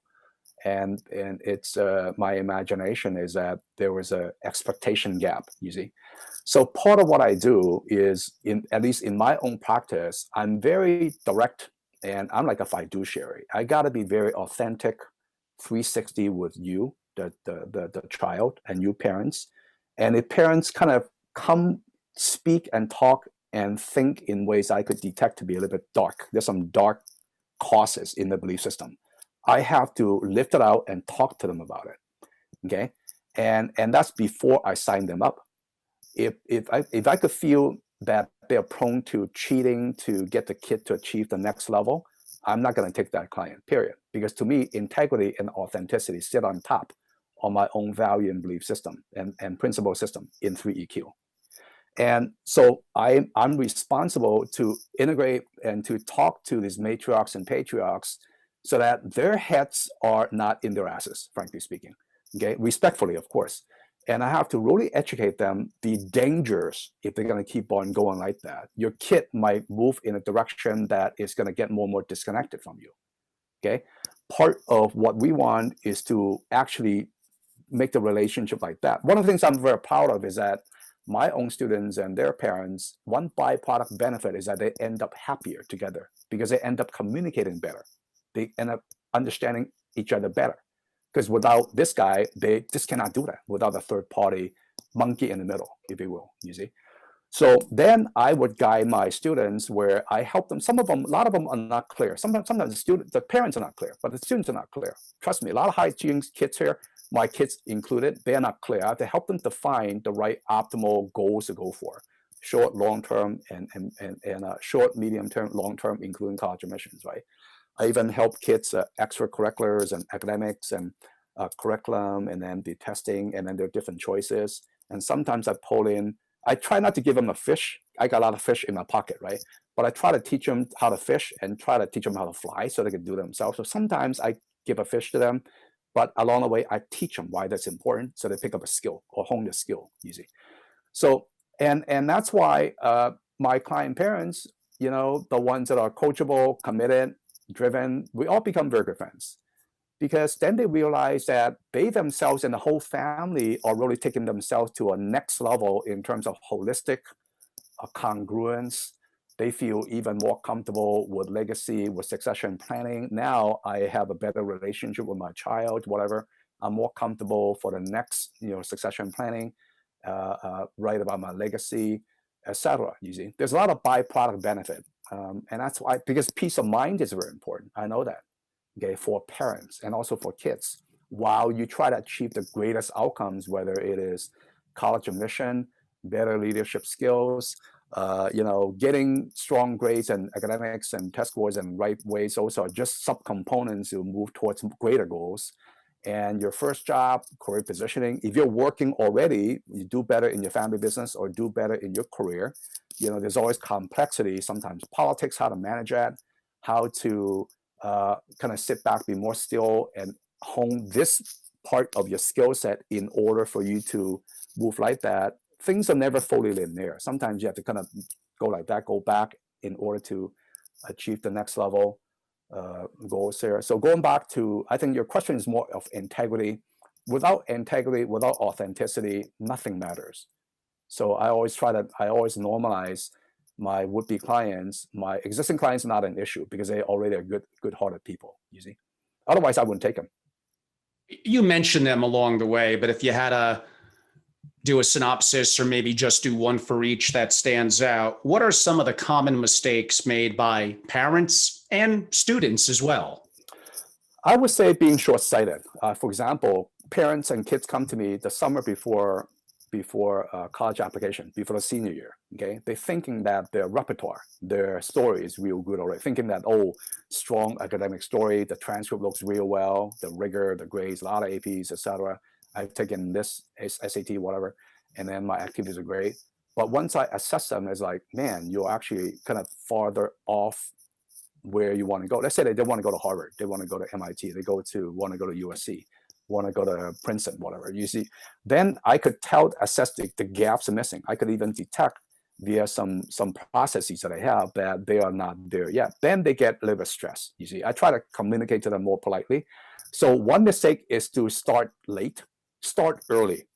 And it's my imagination is that there was a expectation gap, you see. So part of what I do is, at least in my own practice, I'm very direct, and I'm like a fiduciary. I got to be very authentic, 360 with you, the child, and you parents. And if parents kind of come speak and talk and think in ways I could detect to be a little bit dark, there's some dark causes in the belief system, I have to lift it out and talk to them about it, okay? And that's before I sign them up. If I could feel that they're prone to cheating to get the kid to achieve the next level, I'm not going to take that client, period. Because to me, integrity and authenticity sit on top of my own value and belief system and principle system in 3EQ. And so I'm responsible to integrate and to talk to these matriarchs and patriarchs so that their heads are not in their asses, frankly speaking, okay? Respectfully, of course. And I have to really educate them the dangers if they're going to keep on going like that. Your kid might move in a direction that is going to get more and more disconnected from you, okay? Part of what we want is to actually make the relationship like that. One of the things I'm very proud of is that my own students and their parents, one byproduct benefit is that they end up happier together because they end up communicating better. They end up understanding each other better. Because without this guy, they just cannot do that without a third party monkey in the middle, if you will, you see. So then I would guide my students where I help them. A lot of them are not clear. Sometimes the parents are not clear, but the students are not clear. Trust me, a lot of high achieving kids here, my kids included, they're not clear. I have to help them define the right optimal goals to go for. Short, long term, and short, medium term, long term, including college admissions, right? I even help kids extracurriculars and academics and curriculum, and then the testing, and then there are different choices. And sometimes I try not to give them a fish. I got a lot of fish in my pocket, right? But I try to teach them how to fish and try to teach them how to fly so they can do it themselves. So sometimes I give a fish to them, but along the way, I teach them why that's important so they pick up a skill or hone the skill easy. So, and that's why my client parents, the ones that are coachable, committed, driven, we all become very good friends, because then they realize that they themselves and the whole family are really taking themselves to a next level in terms of holistic congruence. They feel even more comfortable with legacy, with succession planning. Now I have a better relationship with my child, whatever. I'm more comfortable for the next, succession planning, write about my legacy, etc. You see, there's a lot of byproduct benefit, and that's why, because peace of mind is very important. I know that, okay, for parents and also for kids, while you try to achieve the greatest outcomes, whether it is college admission, better leadership skills, getting strong grades and academics and test scores and right ways also are just subcomponents to move towards greater goals. And your first job, career positioning, if you're working already, you do better in your family business or do better in your career. There's always complexity, sometimes politics, how to manage that, how to kind of sit back, be more still, and hone this part of your skill set in order for you to move like that. Things are never fully linear. Sometimes you have to kind of go like that, go back in order to achieve the next level goals there. So going back to, I think your question is more of integrity. Without integrity, without authenticity, nothing matters. So I always normalize my would-be clients. My existing clients are not an issue because they already are good-hearted people, you see. Otherwise, I wouldn't take them. You mentioned them along the way, but if you had to do a synopsis or maybe just do one for each that stands out, what are some of the common mistakes made by parents and students as well? I would say being short-sighted. For example, parents and kids come to me the summer before college application, before the senior year. Okay, they're thinking that their repertoire, their story is real good already. Thinking that, strong academic story, the transcript looks real well, the rigor, the grades, a lot of APs, etc. I've taken this SAT, whatever, and then my activities are great. But once I assess them, it's like, man, you're actually kind of farther off where you want to go. Let's say they want to go to Harvard, they want to go to MIT, they want to go to USC, want to go to Princeton, whatever. You see, then I could assess the gaps missing. I could even detect via some processes that I have that they are not there yet. Then they get a little bit stressed. You see, I try to communicate to them more politely. So one mistake is to start late, start early.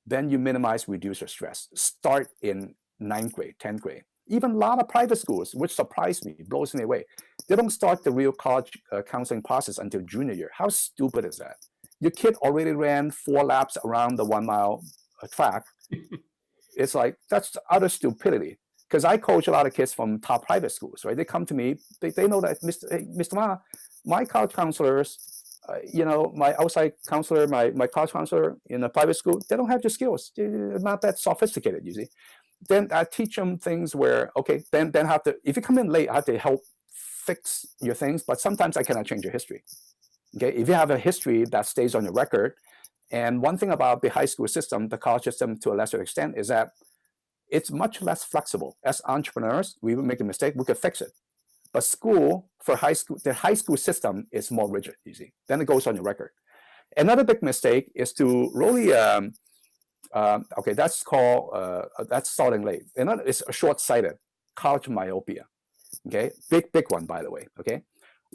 Then you reduce your stress. Start in 9th grade, 10th grade. Even a lot of private schools, which surprised me, blows me away, they don't start the real college counseling process until junior year. How stupid is that? Your kid already ran 4 laps around the 1 mile track. It's like, that's utter stupidity. Because I coach a lot of kids from top private schools, right? They come to me, they know that, Mr. Ma, my college counselors, my outside counselor, my college counselor in a private school, they don't have the skills. They're not that sophisticated, you see. Then I teach them things where, okay, then have to, if you come in late, I have to help fix your things, but sometimes I cannot change your history. Okay, if you have a history that stays on your record, and one thing about the high school system, the college system to a lesser extent, is that it's much less flexible. As entrepreneurs, we would make a mistake, we could fix it. But school, for high school, the high school system is more rigid, you see. Then it goes on your record. Another big mistake is to really, okay, that's starting late. Another is short-sighted, college myopia. Okay, big one, by the way. Okay,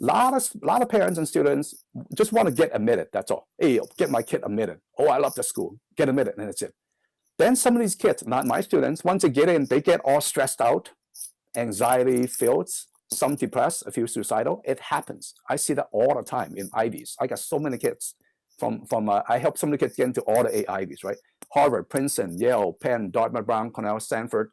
a lot of parents and students just want to get admitted. That's all. Hey, get my kid admitted. Oh, I love the school. Get admitted, and that's it. Then some of these kids, not my students, once they get in, they get all stressed out, anxiety filled, some depressed, a few suicidal. It happens. I see that all the time in Ivies. I got so many kids from I help some of the kids get into all the 8 Ivies, right? Harvard, Princeton, Yale, Penn, Dartmouth, Brown, Cornell, Stanford,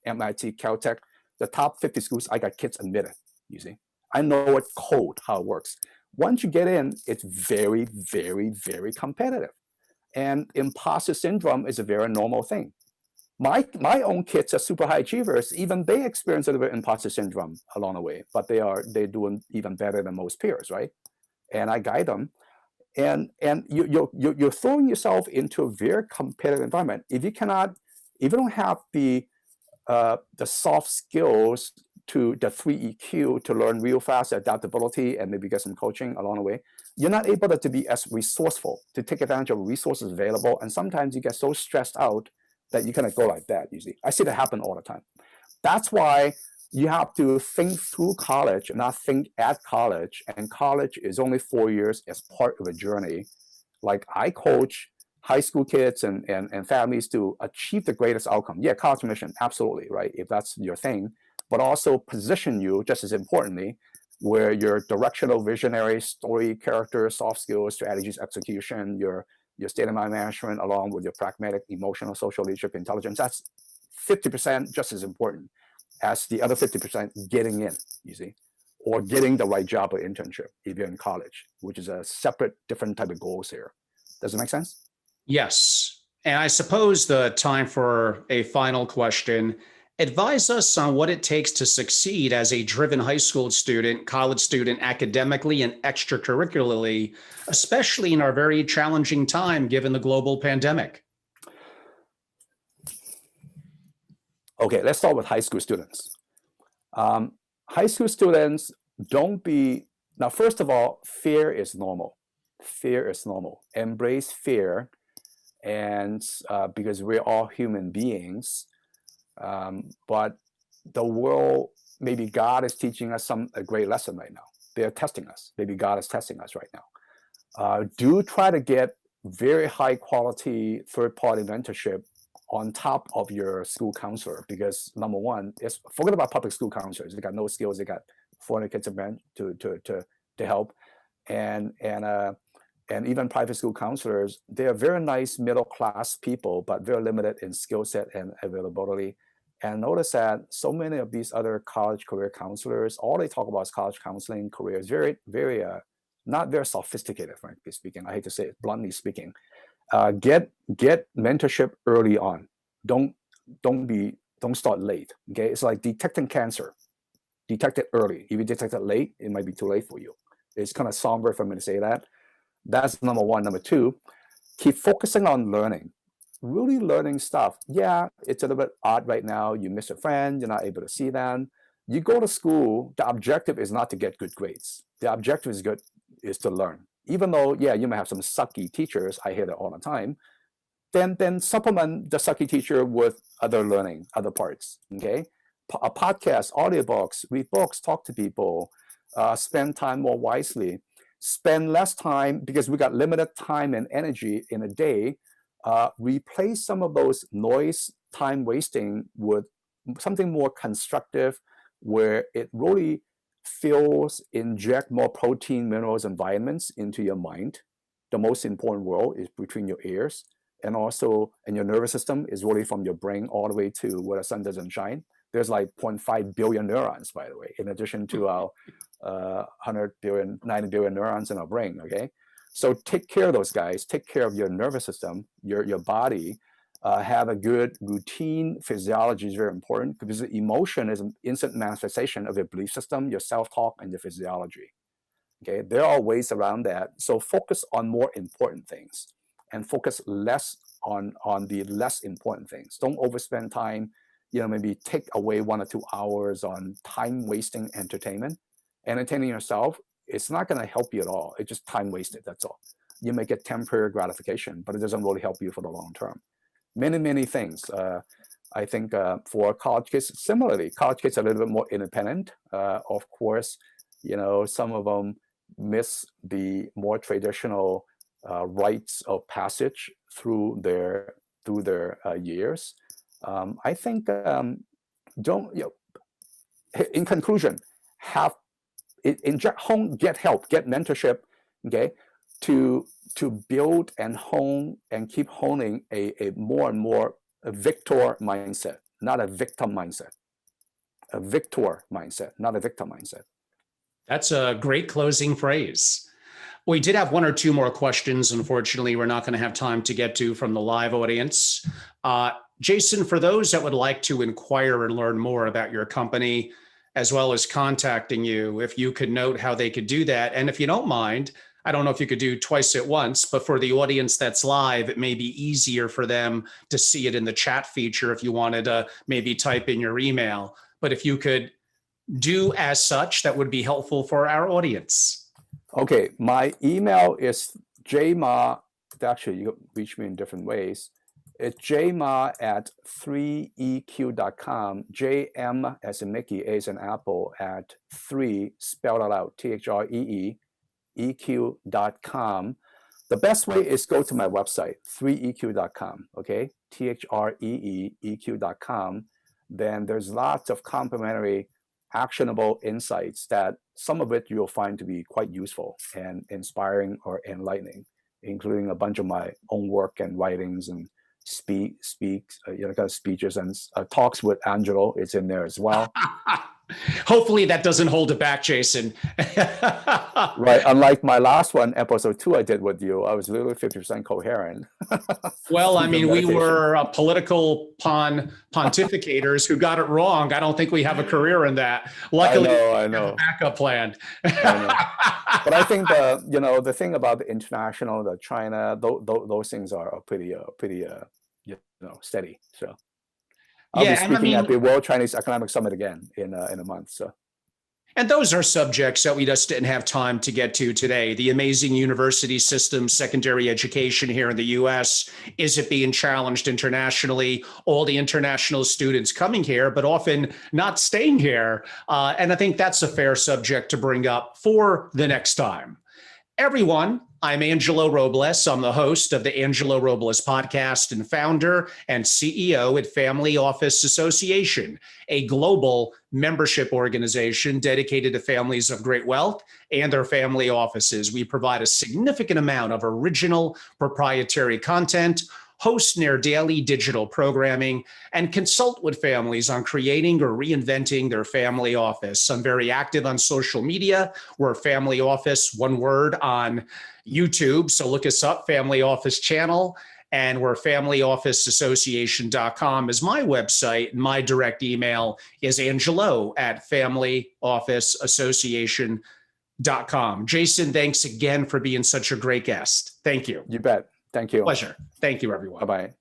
MIT, Caltech, the top 50 schools, I got kids admitted, you see. I know it cold, how it works. Once you get in, it's very, very, very competitive. And imposter syndrome is a very normal thing. My own kids are super high achievers. Even they experience a little bit of imposter syndrome along the way, but they're doing even better than most peers, right? And I guide them. and you're throwing yourself into a very competitive environment. If you don't have the soft skills to the 3EQ to learn real fast, adaptability, and maybe get some coaching along the way, you're not able to be as resourceful to take advantage of resources available. And sometimes you get so stressed out that you kind of go like that, you see. I see that happen all the time. That's why you have to think through college, not think at college. And college is only 4 years as part of a journey. Like I coach high school kids and families to achieve the greatest outcome. Yeah, college mission, absolutely, right? If that's your thing, but also position you just as importantly, where your directional, visionary, story, character, soft skills, strategies, execution, your state of mind management, along with your pragmatic, emotional, social leadership, intelligence, that's 50% just as important as the other 50% getting in, you see, or getting the right job or internship if you're in college, which is a separate, different type of goals here. Does it make sense? Yes. And I suppose the time for a final question. Advise us on what it takes to succeed as a driven high school student, college student, academically and extracurricularly, especially in our very challenging time given the global pandemic. Okay, let's start with high school students. High school students, now first of all, fear is normal. Fear is normal. Embrace fear, and because we're all human beings, but the world, maybe God is teaching us a great lesson right now. They're testing us. Maybe God is testing us right now. Do try to get very high quality third-party mentorship on top of your school counselor, because number one is forget about public school counselors. They got no skills. They got 400 kids to help, and even private school counselors. They are very nice middle class people, but very limited in skill set and availability. And notice that so many of these other college career counselors, all they talk about is college counseling, careers, very not very sophisticated, frankly speaking. I hate to say it, bluntly speaking. Get mentorship early on. Don't start late. Okay, it's like detecting cancer. Detect it early. If you detect it late, it might be too late for you. It's kind of somber for me to say that. That's number one. Number two, keep focusing on learning. Really learning stuff. Yeah, it's a little bit odd right now. You miss a friend. You're not able to see them. You go to school. The objective is not to get good grades. The objective is to learn. Even though, yeah, you may have some sucky teachers, I hear that all the time, then supplement the sucky teacher with other learning, other parts, okay? A podcast, audiobooks, read books, talk to people, spend time more wisely, spend less time, because we got limited time and energy in a day, replace some of those noise, time wasting with something more constructive, where it really inject more protein, minerals, and vitamins into your mind. The most important role is between your ears, and also in your nervous system is really from your brain all the way to where the sun doesn't shine. There's like 0.5 billion neurons, by the way, in addition to our 100 billion, 90 billion neurons in our brain, okay? So take care of those guys, take care of your nervous system, your body, have a good routine. Physiology is very important, because emotion is an instant manifestation of your belief system, your self-talk, and your physiology. Okay, there are ways around that. So focus on more important things and focus less on the less important things. Don't overspend time, maybe take away 1 or 2 hours on time-wasting entertainment. Entertaining yourself, it's not going to help you at all. It's just time wasted, that's all. You may get temporary gratification, but it doesn't really help you for the long term. Many things. I think for college kids, similarly, college kids are a little bit more independent. Of course, some of them miss the more traditional rites of passage through their years. I think in conclusion, get help, get mentorship, okay, to build and hone and keep honing a more and more a victor mindset, not a victim mindset. A victor mindset, not a victim mindset. That's a great closing phrase. We did have 1 or 2 more questions. Unfortunately, we're not going to have time to get to from the live audience. Jason, for those that would like to inquire and learn more about your company, as well as contacting you, if you could note how they could do that. And if you don't mind, I don't know if you could do twice at once, but for the audience that's live, it may be easier for them to see it in the chat feature if you wanted to maybe type in your email. But if you could do as such, that would be helpful for our audience. Okay, my email is jma. Actually, you can reach me in different ways. It's jma@3eq.com. JM as in Mickey, A as in Apple, at 3, spell it out, THREE, EQ.com. The best way is go to my website, 3eq.com, okay? THREE, EQ.com. Then there's lots of complimentary actionable insights that some of it you'll find to be quite useful and inspiring or enlightening, including a bunch of my own work and writings and speeches and talks with Angelo. It's in there as well. Hopefully that doesn't hold it back, Jason. Right. Unlike my last one, episode 2 I did with you, I was literally 50% coherent. Well, I mean, we were political pontificators who got it wrong. I don't think we have a career in that. Luckily, I know. We have a backup plan. But I think the thing about the international, the China, those things are pretty steady. So I'll be speaking at the World Chinese Economic Summit again in a month. So. And those are subjects that we just didn't have time to get to today. The amazing university system, secondary education here in the US, is it being challenged internationally? All the international students coming here, but often not staying here. And I think that's a fair subject to bring up for the next time. Everyone, I'm Angelo Robles. I'm the host of the Angelo Robles Podcast and founder and CEO at Family Office Association, a global membership organization dedicated to families of great wealth and their family offices. We provide a significant amount of original proprietary content, host near daily digital programming, and consult with families on creating or reinventing their family office. I'm very active on social media. We're Family Office, one word, on YouTube. So look us up, Family Office channel. And we're familyofficeassociation.com is my website. My direct email is angelo@familyofficeassociation.com. Jason, thanks again for being such a great guest. Thank you. You bet. Thank you. Pleasure. Thank you, everyone. Bye-bye.